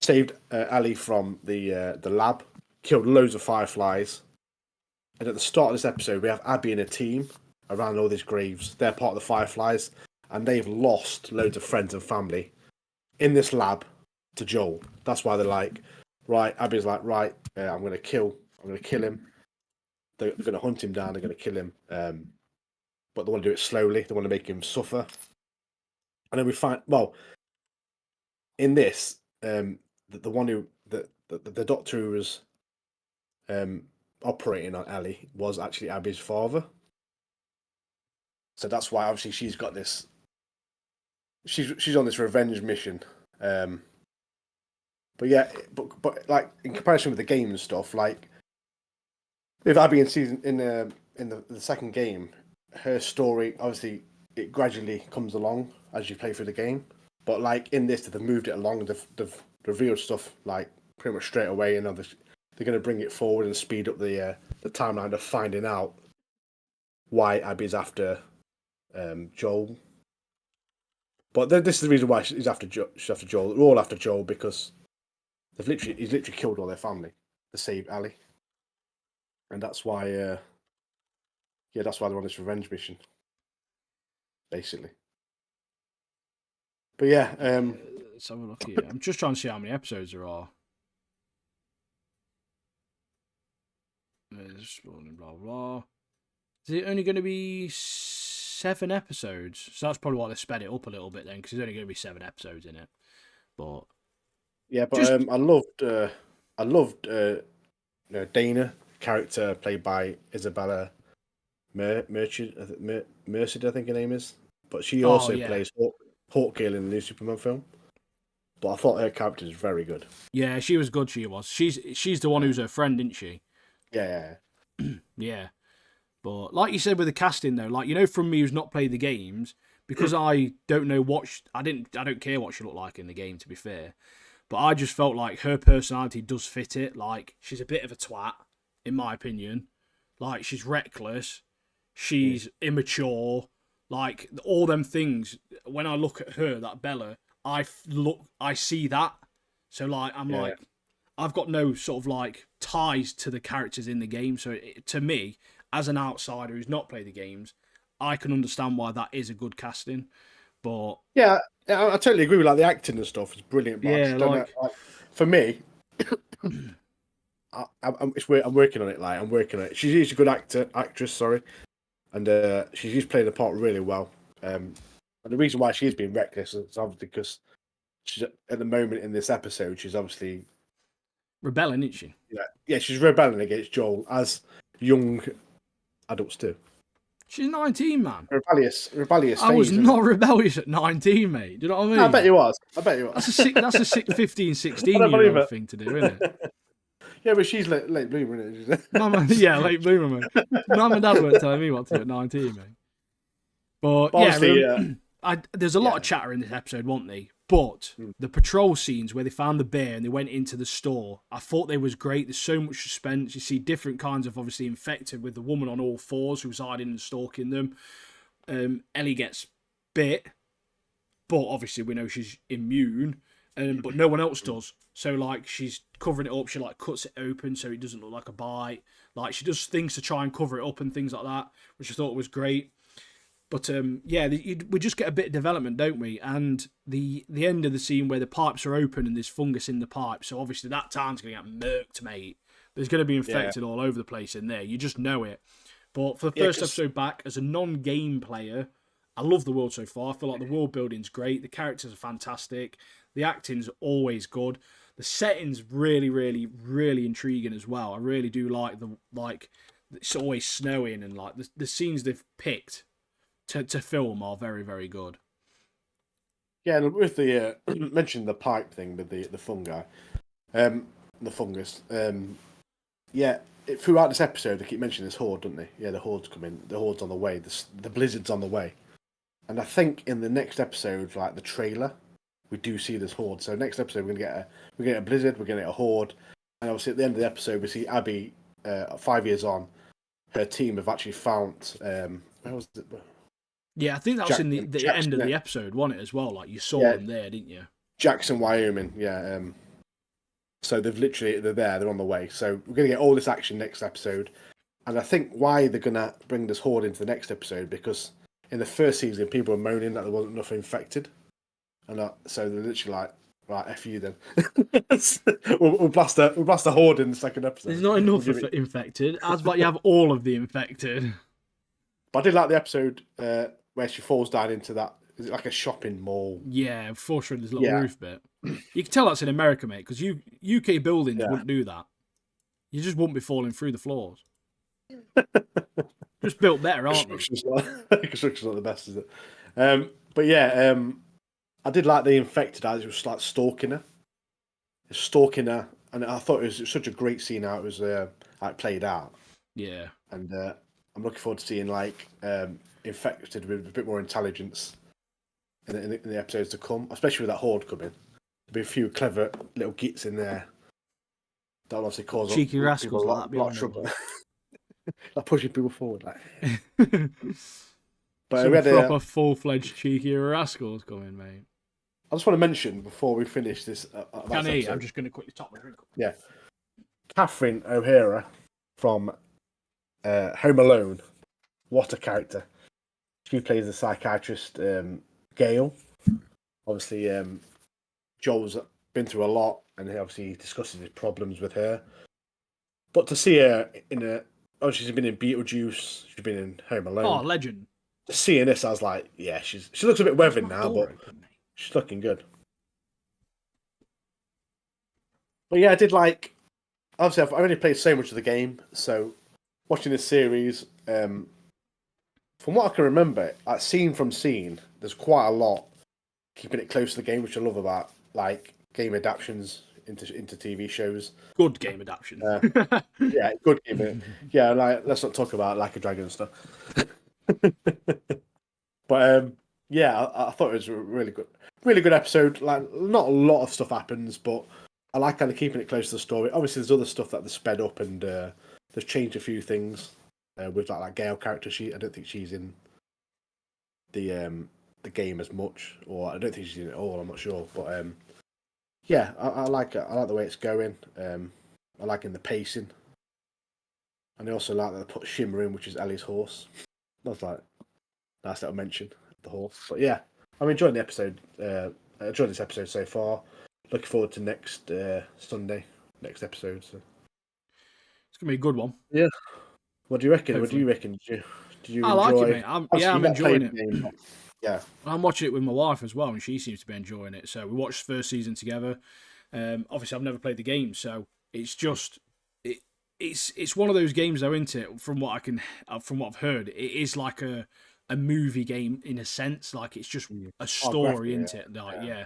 saved Ellie from the lab, killed loads of fireflies, and at the start of this episode, we have Abby and a team around all these graves. They're part of the fireflies, and they've lost loads of friends and family in this lab to Joel. That's why they're like, right. Abby's like, right, I'm going to kill him. They're going to hunt him down. They're going to kill him. But they want to do it slowly. They want to make him suffer. And then we find, in this, the one who the doctor who was operating on Ellie was actually Abby's father. So that's why obviously she's got this. She's on this revenge mission. But yeah, but like in comparison with the game and stuff, like with Abby in the second game, her story obviously it gradually comes along as you play through the game. But like in this, they've moved it along. They've revealed stuff like pretty much straight away, and they're going to bring it forward and speed up the timeline of finding out why Abby's after Joel. But this is the reason why she's after Joel. They're all after Joel because he's literally killed all their family to save Ellie, and that's why. That's why they're on this revenge mission, basically. But yeah, let's have a look here. I'm just trying to see how many episodes there are. Blah blah. Is it only going to be 7 episodes? So that's probably why they sped it up a little bit then, because there's only going to be 7 episodes in it. But yeah, but I loved Dana, character played by Isabella Merchant, Merced, I think her name is. But she also plays Hawkgirl in the new Superman film. But I thought her character was very good. Yeah, she was good. She was. She's the one who's her friend, isn't she? Yeah. Yeah. But like you said with the casting though, like, you know, from me who's not played the games, because I don't know I don't care what she looked like in the game, to be fair. But I just felt like her personality does fit it. Like, she's a bit of a twat, in my opinion. Like, she's reckless, she's immature, like all them things. When I look at her, that Bella, I see that. So like, I'm like, I've got no sort of like ties to the characters in the game. So to me, as an outsider who's not played the games, I can understand why that is a good casting. But yeah, I totally agree with like the acting and stuff is brilliant. But I just don't know, like, for me, I'm working on it. Like, I'm working on it. She's a good actress. Sorry, and she's playing the part really well. And the reason why she's being reckless is obviously because she's at the moment in this episode, she's obviously rebelling, isn't she? Yeah, she's rebelling against Joel, as young adults do. She's 19, man. Rebellious. I was not rebellious at 19, mate. Do you know what I mean? No, I bet you was. That's a 15, 16-year-old thing to do, isn't it? Yeah, but she's late bloomer, isn't it? Yeah, late bloomer, mate. Mum and Dad weren't telling me what to do at 19, mate. But yeah, there's a lot of chatter in this episode, weren't they? But the patrol scenes where they found the bear and they went into the store, I thought they was great. There's so much suspense. You see different kinds of obviously infected, with the woman on all fours who's hiding and stalking them. Ellie gets bit, but obviously we know she's immune, but no one else does. So like, she's covering it up. She like cuts it open so it doesn't look like a bite. Like, she does things to try and cover it up and things like that, which I thought was great. But we just get a bit of development, don't we? And the end of the scene where the pipes are open and there's fungus in the pipe, so obviously that town's going to get murked, mate. There's going to be infected all over the place in there. You just know it. But for the first episode back, as a non-game player, I love the world so far. I feel like the world building's great. The characters are fantastic. The acting's always good. The setting's really, really, really intriguing as well. I really do like it's always snowing, and like the scenes they've picked to film are very, very good. Yeah, and with the mentioned the pipe thing with the fungi, the fungus. Throughout this episode, they keep mentioning this horde, don't they? Yeah, the horde's coming. The horde's on the way. The blizzard's on the way. And I think in the next episode, like the trailer, we do see this horde. So next episode, we're gonna get a blizzard. We're gonna get a horde, and obviously at the end of the episode, we see Abby, 5 years on, her team have actually found where was it? Yeah, I think that was in the end of the episode, wasn't it, as well? Like, you saw them there, didn't you? Jackson, Wyoming, yeah. So they're there, they're on the way. So we're going to get all this action next episode. And I think why they're going to bring this horde into the next episode, because in the first season, people were moaning that there wasn't enough infected. And so they're literally like, right, F you then. we'll blast a horde in the second episode. There's not enough infected. As about you have all of the infected. But I did like the episode where she falls down into that. Is it like a shopping mall? Yeah, for sure. There's a little roof bit. You can tell that's in America, mate, because UK buildings wouldn't do that. You just wouldn't be falling through the floors. Just built better, aren't they? Construction's not the best, is it? But yeah, I did like the infected as it was like stalking her. And I thought it was such a great scene how it was like played out. Yeah. And I'm looking forward to seeing like infected with a bit more intelligence in the episodes to come, especially with that horde coming. There'll be a few clever little gits in there that'll obviously cause cheeky rascals like a lot of trouble. Like pushing people forward, like. But we had proper full-fledged cheeky rascals coming, mate. I just want to mention before we finish this. I'm just going to quickly top my drink. Yeah, Catherine O'Hara from Home Alone. What a character! She plays the psychiatrist Gail. Obviously, Joel's been through a lot, and he obviously discusses his problems with her. But to see her she's been in Beetlejuice, she's been in Home Alone. Oh, legend! Seeing this, I was like, yeah, she looks a bit weathered now, but she's looking good. But yeah, I did like. Obviously, I've only played so much of the game, so watching this series, from what I can remember, like scene from scene, there's quite a lot keeping it close to the game, which I love about like game adaptations into TV shows. Good game adaptation. Yeah, good game. Yeah, like let's not talk about Like a Dragon and stuff. But yeah, I thought it was a really good episode. Like, not a lot of stuff happens, but I like kind of keeping it close to the story. Obviously, there's other stuff that they sped up and they've changed a few things with like Gale character. I don't think she's in the game as much, or I don't think she's in it all. I'm not sure, but yeah, I like it. I like the way it's going. I like in the pacing, and I also like that they put Shimmer in, which is Ellie's horse. That's like nice little mention of the horse. But yeah, I'm enjoying the episode. Enjoying this episode so far. Looking forward to next Sunday, next episode. So. It's gonna be a good one. Yeah. What do you reckon? Hopefully. What do you reckon? Did you I enjoy? like it, mate. I'm enjoying it. Game, yeah. I'm watching it with my wife as well, and she seems to be enjoying it. So we watched the first season together. Obviously, I've never played the game, so it's just it's one of those games, though, isn't it? From what I've heard, it is like a movie game in a sense. Like, it's just a story, isn't it? Like, yeah.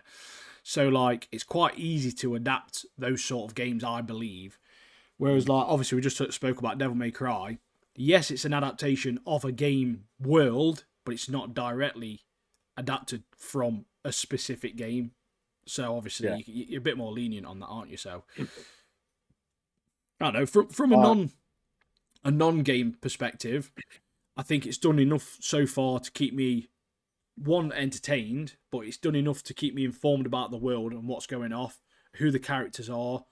So like, it's quite easy to adapt those sort of games, I believe. Whereas, like, obviously, we just spoke about Devil May Cry. Yes, it's an adaptation of a game world, but it's not directly adapted from a specific game. So obviously, you're a bit more lenient on that, aren't you? So I don't know, from a non-game perspective, I think it's done enough so far to keep me entertained, but it's done enough to keep me informed about the world and what's going off, who the characters are,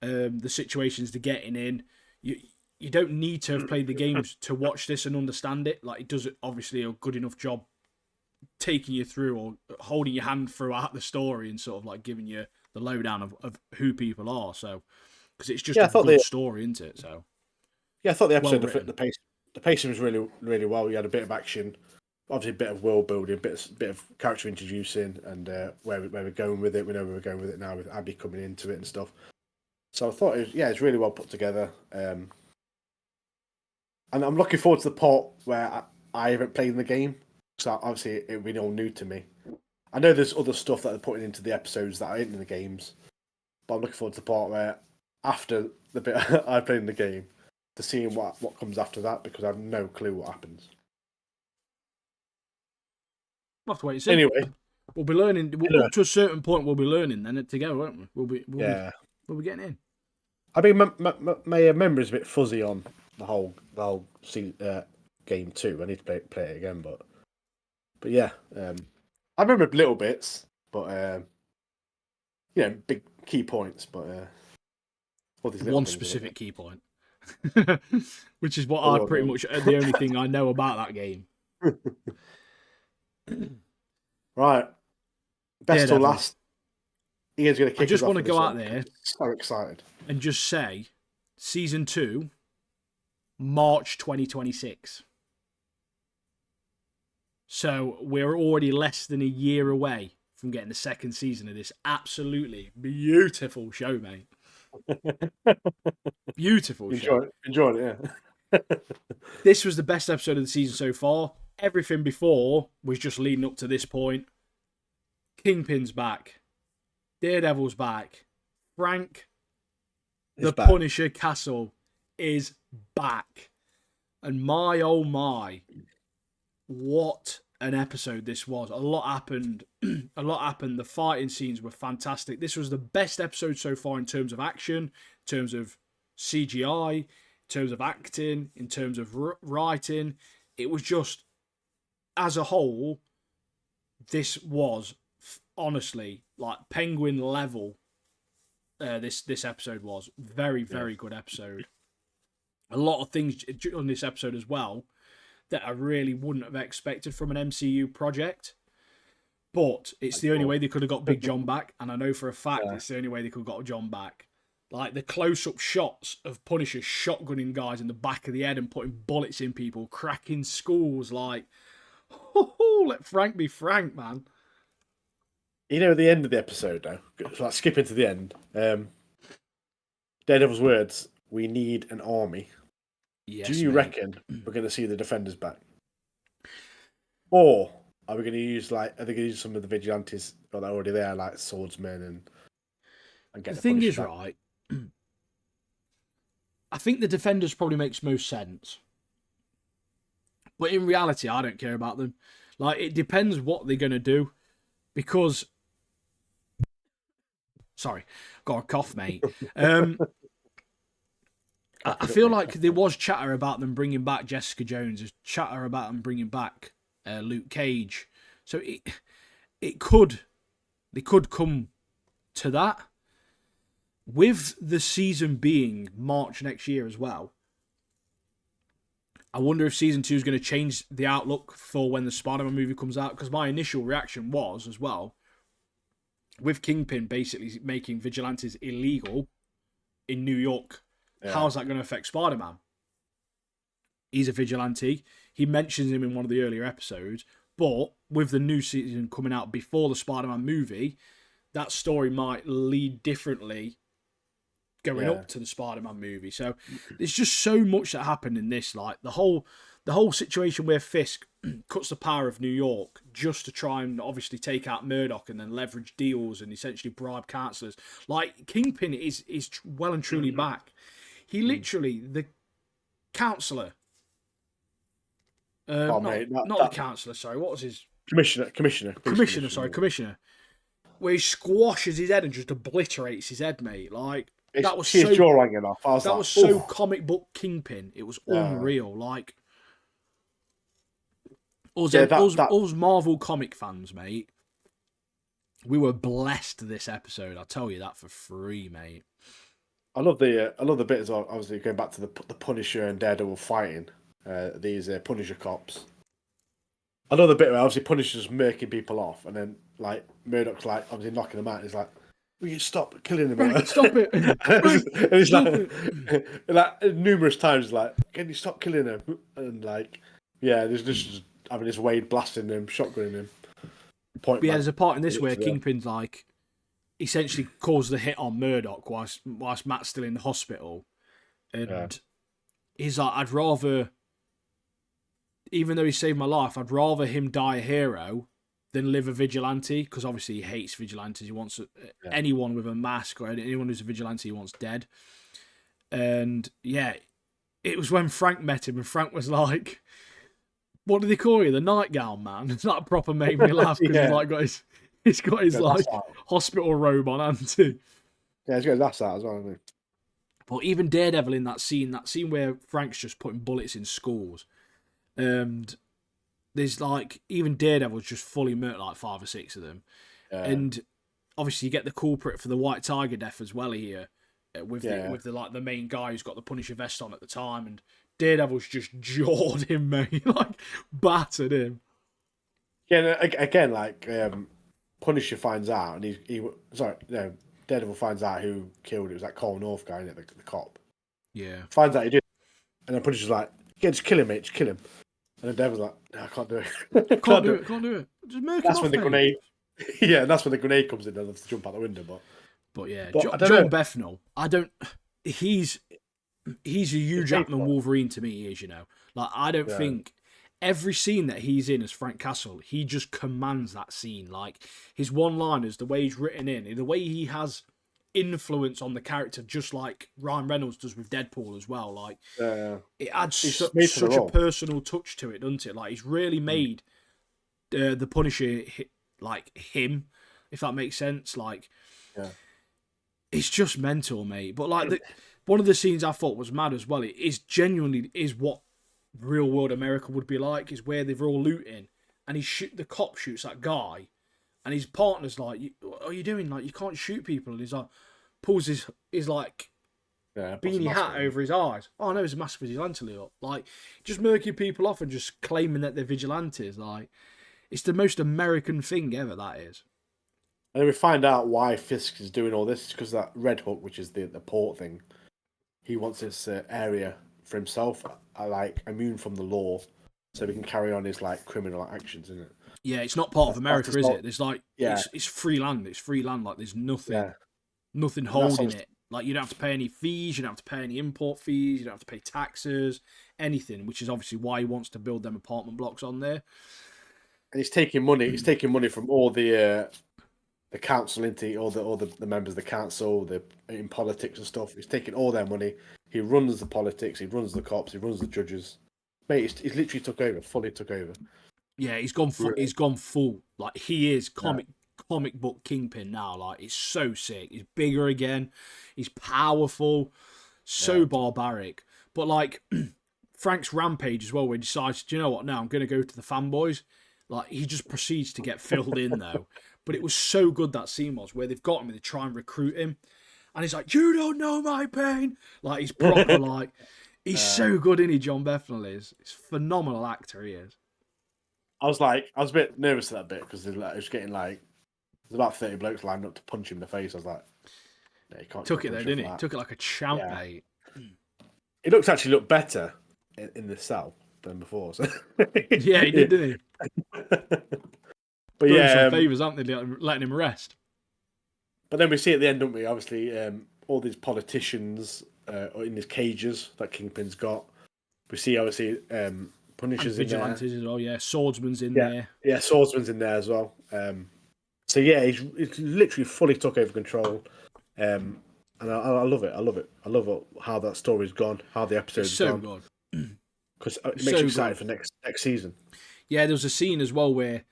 the situations they're getting in. You don't need to have played the games to watch this and understand it. Like, it does obviously a good enough job taking you through or holding your hand throughout the story and sort of like giving you the lowdown of who people are. So, because it's just a good story, isn't it? So, yeah, I thought the episode the pacing was really, really well. You had a bit of action, obviously a bit of world building, bit of character introducing, and where we're going with it. We know where we're going with it now with Abby coming into it and stuff. So I thought it's really well put together. And I'm looking forward to the part where I haven't played in the game. So obviously it'll be all new to me. I know there's other stuff that they're putting into the episodes that aren't in the games. But I'm looking forward to the part where after the bit I played in the game, to seeing what comes after that, because I have no clue what happens. We'll have to wait and see. Anyway. We'll be learning. Up to a certain point, we'll be learning then together, won't we? We'll be getting in. I mean, my memory is a bit fuzzy on the whole game too. I need to play it again, but yeah, I remember little bits, but big key points. But one specific key point, which is what I pretty much the only thing I know about that game. Right, best or last. Ian's going to kick I just want to go out there. So excited. And just say, season 2, March 2026. So we're already less than a year away from getting the second season of this absolutely beautiful show, mate. Beautiful show. Enjoyed it, yeah. This was the best episode of the season so far. Everything before was just leading up to this point. Kingpin's back. Daredevil's back. Frank, the Punisher Castle, is back. And my oh my, what an episode this was. A lot happened. The fighting scenes were fantastic. This was the best episode so far in terms of action, in terms of CGI, in terms of acting, in terms of writing. It was just, as a whole, this was honestly like Penguin level. This episode was very good episode. A lot of things on this episode as well that I really wouldn't have expected from an MCU project. But it's the only way they could have got Big John back, and I know for a fact it's the only way they could have got John back. Like the close-up shots of Punisher shotgunning guys in the back of the head and putting bullets in people, cracking skulls, like, let Frank be Frank, man. You know, at the end of the episode, now, like skipping to the end, Daredevil's words, we need an army. Yes, do you reckon we're going to see the Defenders back? Or are we going to use, are they going to use some of the vigilantes that are already there, like swordsmen and... and get the thing Punisher is, back. right, I think the Defenders probably makes most sense. But in reality, I don't care about them. Like, it depends what they're going to do. Because... Sorry, got a cough, mate. I feel like there was chatter about them bringing back Jessica Jones. There's chatter about them bringing back Luke Cage. So they could come to that. With the season being March next year as well, I wonder if season 2 is going to change the outlook for when the Spider-Man movie comes out. Because my initial reaction was, as well, with Kingpin basically making vigilantes illegal in New York, how's that going to affect Spider-Man? He's a vigilante. He mentions him in one of the earlier episodes. But with the new season coming out before the Spider-Man movie, that story might lead differently going up to the Spider-Man movie. So there's just so much that happened in this. Like the whole situation where Fisk cuts the power of New York just to try and obviously take out Murdoch and then leverage deals and essentially bribe councillors. Like Kingpin is well and truly back. He literally, the councillor, not the councillor, sorry, what was his... Commissioner, where he squashes his head and just obliterates his head, mate. Like, that was his jaw hanging off. That was so comic book Kingpin. It was unreal. Like, us Marvel comic fans, mate, we were blessed this episode. I'll tell you that for free, mate. I love the bit as well, obviously going back to the Punisher and Daredevil fighting these Punisher cops. I love the bit where obviously Punisher's murking people off, and then like Murdoch's like obviously knocking them out. And he's like, "Will you stop killing them?" Frank, stop it! And he's like numerous times, like, "Can you stop killing them?" And like, yeah, there's just having this Wade blasting them, shotgunning him. There's a part in this where Kingpin's like, essentially caused the hit on Murdoch whilst Matt's still in the hospital, and he's like, "I'd rather." Even though he saved my life, I'd rather him die a hero than live a vigilante, because obviously he hates vigilantes. He wants anyone with a mask or anyone who's a vigilante he wants dead. And yeah, it was when Frank met him, and Frank was like, "What did they call you? The nightgown man?" That proper made me laugh because he's got his like hospital robe on, hasn't he? Yeah, he's got his ass out as well, hasn't he? But even Daredevil in that scene where Frank's just putting bullets in schools. And there's like, even Daredevil's just fully murked like 5 or 6 of them. And obviously you get the culprit for the White Tiger death as well here, with the main guy who's got the Punisher vest on at the time, and Daredevil's just jawed him, mate, like battered him. Yeah, again, like Punisher finds out, and Daredevil finds out who killed it. It was that Cole North guy, the cop. Yeah. Finds out he did, and then Punisher's like, "Yeah, just kill him, mate, just kill him." And the Devil's like, "No, I can't do it. Can't do it. Just make that's him when off, the mate. Grenade. Yeah, that's when the grenade comes in and has to jump out the window. But yeah, John Bethel, he's a Hugh Jackman Wolverine to me. He is, like, I don't think every scene that he's in as Frank Castle, he just commands that scene. Like his one-liners, the way he's written in, the way he has influence on the character, just like Ryan Reynolds does with Deadpool as well. Like it adds such a personal touch to it, doesn't it? Like he's really made the Punisher like him, if that makes sense. Like it's just mental, mate. But like one of the scenes I thought was mad as well. It is genuinely what real world America would be like. Is where they're all looting, and the cop shoots that guy. And his partner's like, "What are you doing? Like, you can't shoot people." And he's like, pulls his like beanie hat over his eyes. "Oh no, it's a massive vigilante up." Like, just murking people off and just claiming that they're vigilantes. Like, it's the most American thing ever, that is. And then we find out why Fisk is doing all this. It's because that Red Hook, which is the port thing, he wants this area for himself, like immune from the law, so he can carry on his like criminal actions, isn't it? Yeah, it's not part of America, is it? There's like, it's free land. It's free land. Like, there's nothing holding it. Like, you don't have to pay any fees. You don't have to pay any import fees. You don't have to pay taxes, anything, which is obviously why he wants to build them apartment blocks on there. And he's taking money. He's taking money from all the council into all the members of the council, in politics and stuff. He's taking all their money. He runs the politics. He runs the cops. He runs the judges. Mate, he's literally fully took over. Yeah, he's gone. He's gone full. Like he is comic book Kingpin now. Like it's so sick. He's bigger again. He's powerful. So barbaric. But like Frank's rampage as well, where he decides, do you know what? Now I'm going to go to the fanboys. Like he just proceeds to get filled in though. But it was so good, that scene was, where they've got him and they try and recruit him. And he's like, you don't know my pain. Like, he's proper, like, he's so good, isn't he, John Bethel is? He's a phenomenal actor, he is. I was a bit nervous at that bit because it was getting like, there's about 30 blokes lined up to punch him in the face. I was like, no, you can't. Took it though, didn't he? Took it like a champ, mate. It looked better in the cell than before. So. Yeah, he did, didn't he? But some favours, aren't they, letting him rest? But then we see at the end, don't we? Obviously, all these politicians in these cages that Kingpin's got. We see obviously Punisher's in there. Vigilantes as well, yeah. Swordsman's in there. Yeah, Swordsman's in there as well. So yeah, he's literally fully took over control. And I love it. I love how that story's gone, how the episode's gone. So good. Because it makes you excited for next season. Yeah, there was a scene as well where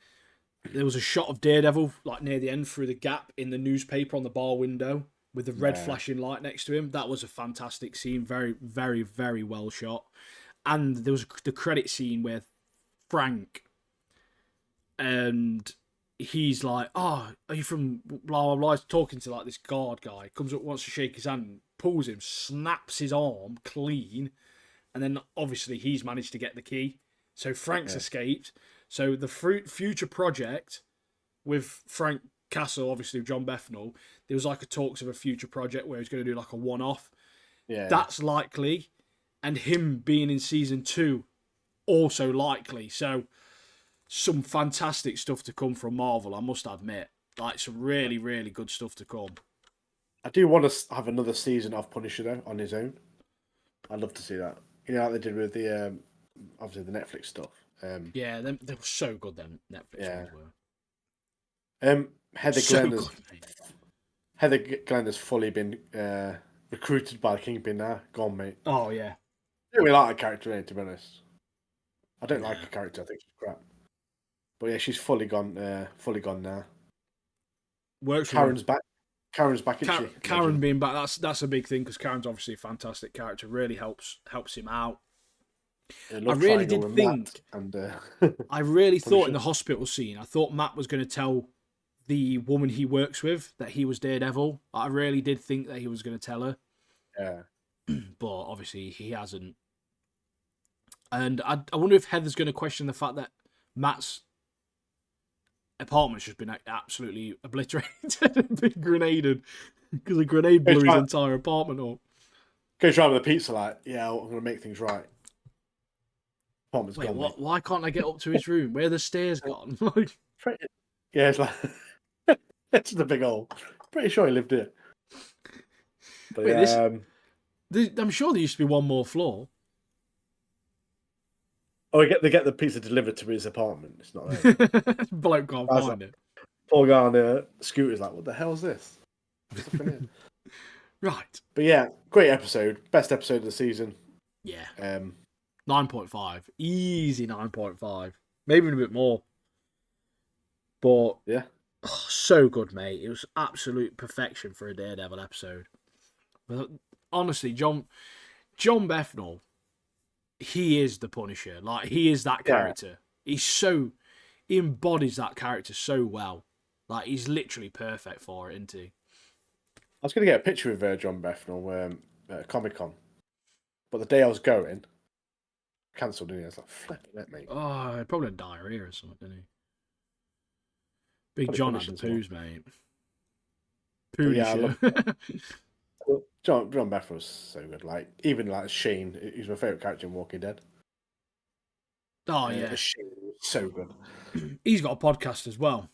there was a shot of Daredevil, like near the end, through the gap in the newspaper on the bar window with the red flashing light next to him. That was a fantastic scene. Very, very, very well shot. And there was the credit scene where Frank, and he's like, oh, are you from blah, blah, blah? He's talking to like this guard guy. Comes up, wants to shake his hand, pulls him, snaps his arm clean. And then obviously he's managed to get the key. So Frank's escaped. So the future project with Frank Castle, obviously with John Bethel, there was like a talks of a future project where he's going to do like a one-off. Yeah, that's likely, and him being in season 2, also likely. So some fantastic stuff to come from Marvel, I must admit. Like some really, really good stuff to come. I do want to have another season of Punisher though on his own. I'd love to see that. You know, like they did with the obviously the Netflix stuff. Yeah, they were so good. Them Netflix ones were. Heather Glenn has fully been recruited by Kingpin now. Gone, mate. Oh yeah. I don't really like her character, to be honest. I don't like her character. I think she's crap. But yeah, she's fully gone. Fully gone now. Works. Karen's back. Karen's back. Isn't she? Karen being back. That's a big thing because Karen's obviously a fantastic character. Really helps him out. I really did think. I really thought in the hospital scene, I thought Matt was going to tell the woman he works with that he was Daredevil. I really did think that he was going to tell her. Yeah. But obviously he hasn't. And I wonder if Heather's going to question the fact that Matt's apartment's just been absolutely obliterated, been grenaded, because a grenade blew his entire apartment up. Goes around with a pizza like, yeah, I'm going to make things right. Apartment's Wait, gone, what? Why can't I get up to his room? Where are the stairs gone? Yeah, it's like it's just a big hole. Pretty sure he lived here. But, wait, I'm sure there used to be one more floor. Oh, they get the pizza delivered to his apartment. It's not there. Bloke can't find it. Poor guy on the scooter's like, what the hell's this? Right. But yeah, great episode. Best episode of the season. Yeah. 9.5. Easy 9.5. Maybe a bit more. But yeah. Oh, so good, mate. It was absolute perfection for a Daredevil episode. But honestly, John Bethel, he is the Punisher. Like, he is that character. Yeah. He embodies that character so well. Like, he's literally perfect for it, isn't he? I was going to get a picture of John Bethel at Comic-Con. But the day I was going, cancelled, didn't he? I was like, flipping it, mate. Oh, probably had diarrhea or something, didn't he? Big John had the poos, mate. Yeah, John Bethel was so good. Like, even like Shane, he's my favourite character in Walking Dead. Oh, yeah. Shane was so good. He's got a podcast as well.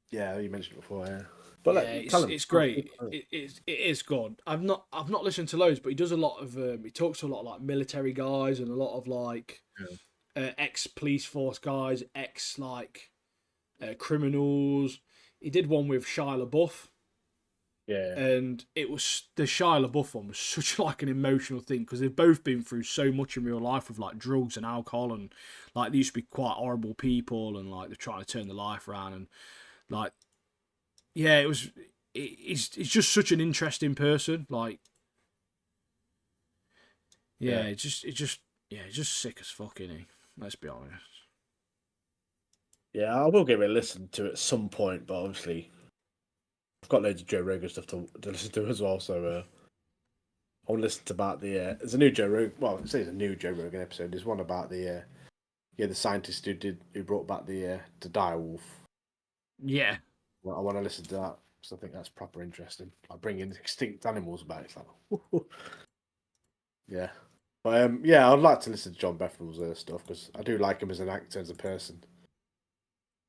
Yeah, you mentioned it before, yeah. But yeah, it's great. It is good. I've not listened to loads, but he does a lot of. He talks to a lot of like military guys and a lot of like ex police force guys, ex like criminals. he did one with Shia LaBeouf. Yeah. And it was the Shia LaBeouf one was such like an emotional thing because they've both been through so much in real life with like drugs and alcohol, and like they used to be quite horrible people, and like they're trying to turn their life around, and like yeah, he's just such an interesting person. Like it's just sick as fuck, isn't he? Let's be honest. Yeah, I will give it a listen to it at some point, but obviously I've got loads of Joe Rogan stuff to listen to as well, so I want to listen to about the there's a new Joe Rogan. Well, it says a new Joe Rogan episode. There's one about the scientist who brought back the dire wolf. Yeah. Well, I want to listen to that because I think that's proper interesting. Like bringing extinct animals back. It's like, yeah. But I'd like to listen to John Bethnal's stuff because I do like him as an actor, as a person.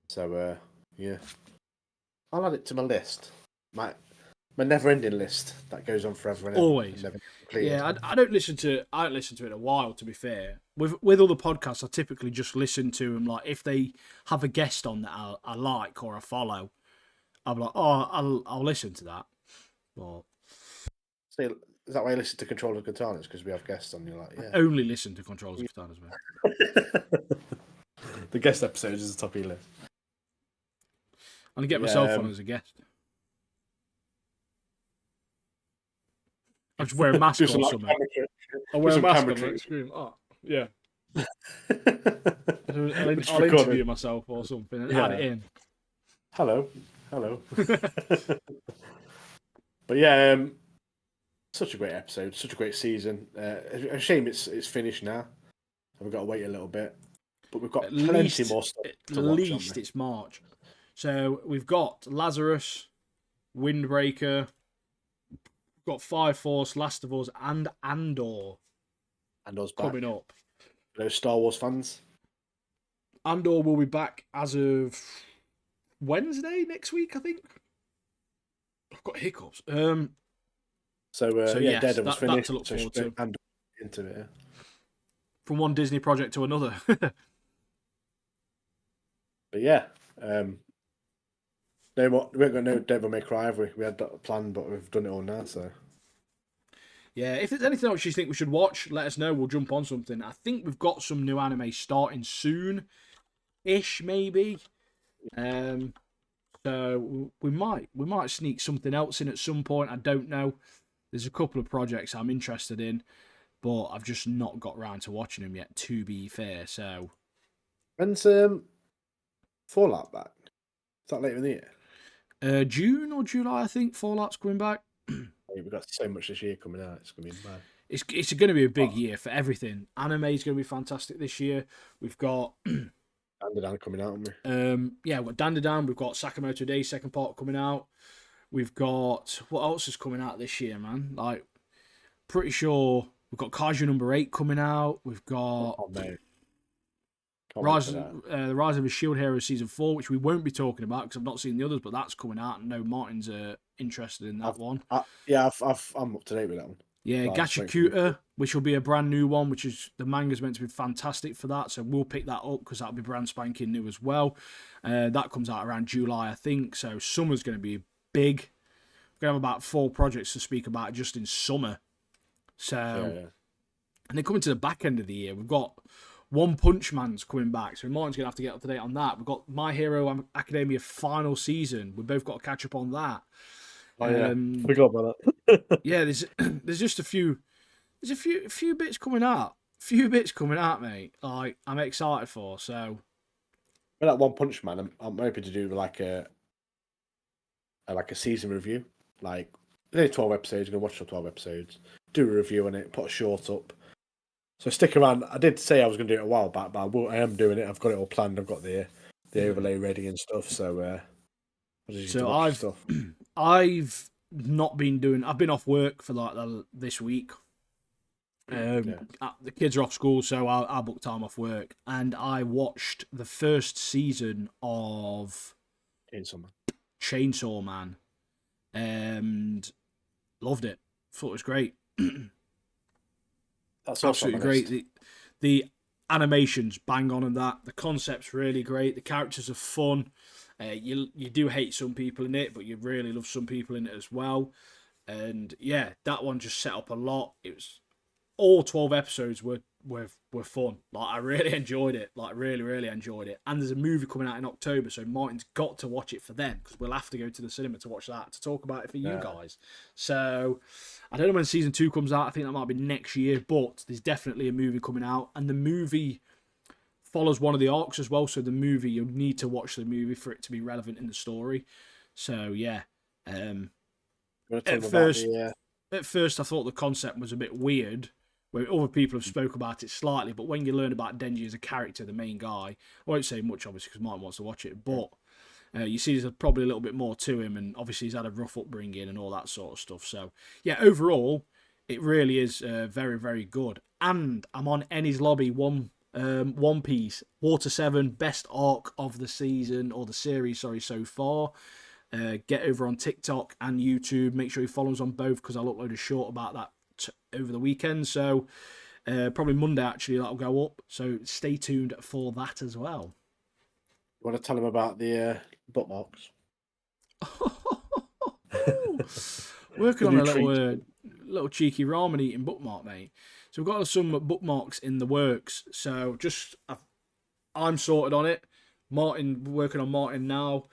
So yeah, I'll add it to my list. My never-ending list that goes on forever and ever. Always. And yeah, I don't listen to it in a while. To be fair, with other podcasts, I typically just listen to them. Like if they have a guest on that I like or I follow, I'm like, oh, I'll listen to that. But so is that why you listen to Control of Katanas? Because we have guests on. You're like, yeah. I only listen to Controls of Katanas, man. The guest episodes is the top of your list. And I get myself on as a guest. I just wear a mask or something. I wear a mask on the screen. Oh, yeah. I'll interview myself or something and add it in. Hello. But yeah, such a great episode, such a great season. A shame it's finished now. We've got to wait a little bit, but we've got plenty more stuff to watch. At least it's March, so we've got Lazarus, Windbreaker. We've got Fire Force, Last of Us, and Andor. Andor's coming up. Those Star Wars fans. Andor will be back as of Wednesday next week, I think. I've got hiccups. Yes, Daredevil's finished. That to look forward to. Andor into it. Yeah. From one Disney project to another. But yeah, we ain't got no Devil May Cry, have we? We had that plan, but we've done it all now. So yeah, if there's anything else you think we should watch, let us know. We'll jump on something. I think we've got some new anime starting soon-ish, maybe. So we might sneak something else in at some point. I don't know. There's a couple of projects I'm interested in, but I've just not got round to watching them yet, to be fair. So when's Fallout back? Is that later in the year? June or July, I think. Fallout's coming back. We've got so much this year coming out. It's going to be mad. It's going to be a big year for everything. Anime is going to be fantastic this year. We've got Dandadan coming out, haven't we? We've got Dandadan. We've got Sakamoto Days second part coming out. We've got what else is coming out this year, man? Like, pretty sure we've got Kaiju number 8 coming out. We've got the Rise of the Shield Hero season 4, which we won't be talking about because I've not seen the others, but that's coming out. And no, Martin's interested in that one. I'm up to date with that one. Yeah, Gachakuta, which will be a brand new one, which is the manga's meant to be fantastic for that, so we'll pick that up because that'll be brand spanking new as well. That comes out around July, I think, so summer's going to be big. We're going to have about 4 projects to speak about just in summer. So, and then coming to the back end of the year, we've got One Punch Man's coming back, so Martin's going to have to get up to date on that. We've got My Hero Academia final season. We've both got to catch up on that. Forgot about that. Yeah, there's just a few bits coming out. Mate. Like I'm excited for. So, with that One Punch Man, I'm hoping to do like a season review. Like there's 12 episodes. I'm gonna watch the 12 episodes, do a review on it, put a short up. So stick around. I did say I was gonna do it a while back, but I am doing it. I've got it all planned. I've got the overlay ready and stuff. So, I've not been doing. I've been off work for like this week. The kids are off school, so I booked time off work, and I watched the first season of Chainsaw Man, and loved it. Thought it was great. That's absolutely great. The animation's bang on, and that the concept's really great. The characters are fun. You do hate some people in it, but you really love some people in it as well. And yeah, that one just set up a lot. It was all 12 episodes were fun. Like, I really enjoyed it. Like, really enjoyed it. And there's a movie coming out in October, so Martin's got to watch it for them, because we'll have to go to the cinema to watch that, to talk about it for you guys. So I don't know when season 2 comes out. I think that might be next year, but there's definitely a movie coming out, and the movie follows one of the arcs as well. So the movie, you'll need to watch the movie for it to be relevant in the story. So yeah, at first I thought the concept was a bit weird, where other people have spoke about it slightly, but when you learn about Denji as a character, the main guy, I won't say much obviously because Martin wants to watch it, but you see there's probably a little bit more to him, and obviously he's had a rough upbringing and all that sort of stuff. So yeah, overall it really is very good. And I'm on Ennie's Lobby One Piece Water 7 best arc of the season, or the series, sorry, so far. Get over on TikTok and YouTube. Make sure you follow us on both, because I'll upload a short about that over the weekend. So probably Monday actually that'll go up. So stay tuned for that as well. You want to tell them about the bookmarks? Working on a little cheeky ramen eating bookmark, mate. So we've got some bookmarks in the works. So I'm sorted on it. Martin, working on Martin now.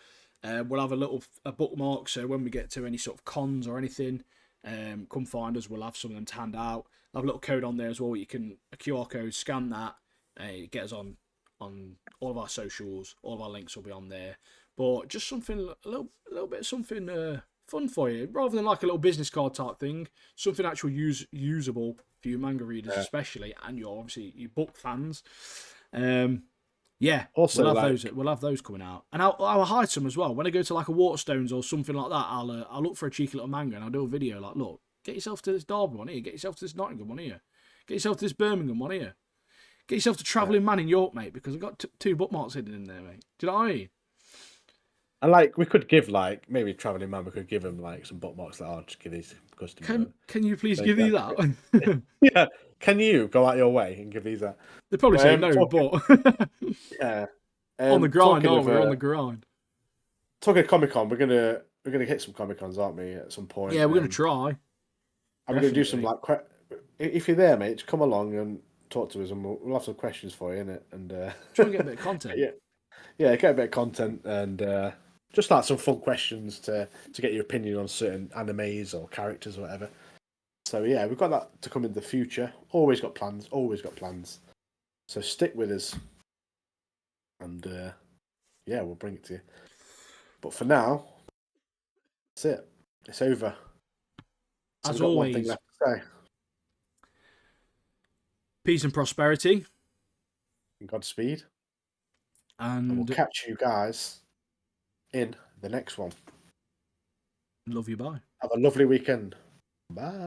We'll have a bookmark, so when we get to any sort of cons or anything, come find us. We'll have some of them to hand out. I'll have a little code on there as well. You can a QR code, scan that, get us on all of our socials. All of our links will be on there. But just something a little bit of something fun for you, rather than like a little business card type thing. Something actually usable for you manga readers, especially, and you're obviously you book fans. Yeah, also we'll have those coming out, and I'll hide some as well. When I go to like a Waterstones or something like that, I'll look for a cheeky little manga and I'll do a video like, look, get yourself to this Derby one here, get yourself to this Nottingham one here, get yourself to this Birmingham one here, get yourself to Travelling Man in York, mate, because I've got 2 bookmarks hidden in there, mate. Do you know what I mean? And like we could give maybe Travelling Man, we could give him like some bookmarks that I'll just give these customers. Can you please give these out? Yeah. Can you go out your way and give these out? They probably say no, but yeah. On the grind, aren't we? On the grind. Talking of Comic-Con, we're gonna hit some Comic-Cons, aren't we, at some point? Yeah, we're gonna try. I'm gonna do some like if you're there, mate, just come along and talk to us, and we'll have some questions for you, innit? And try and get a bit of content. yeah, get a bit of content, and just like some fun questions to get your opinion on certain animes or characters or whatever. So yeah, we've got that to come in the future. Always got plans. So stick with us, and yeah, we'll bring it to you. But for now, that's it. It's over. So as always, one thing left to say. Peace and prosperity. And Godspeed. And we'll catch you guys in the next one. Love you. Bye. Have a lovely weekend. Bye.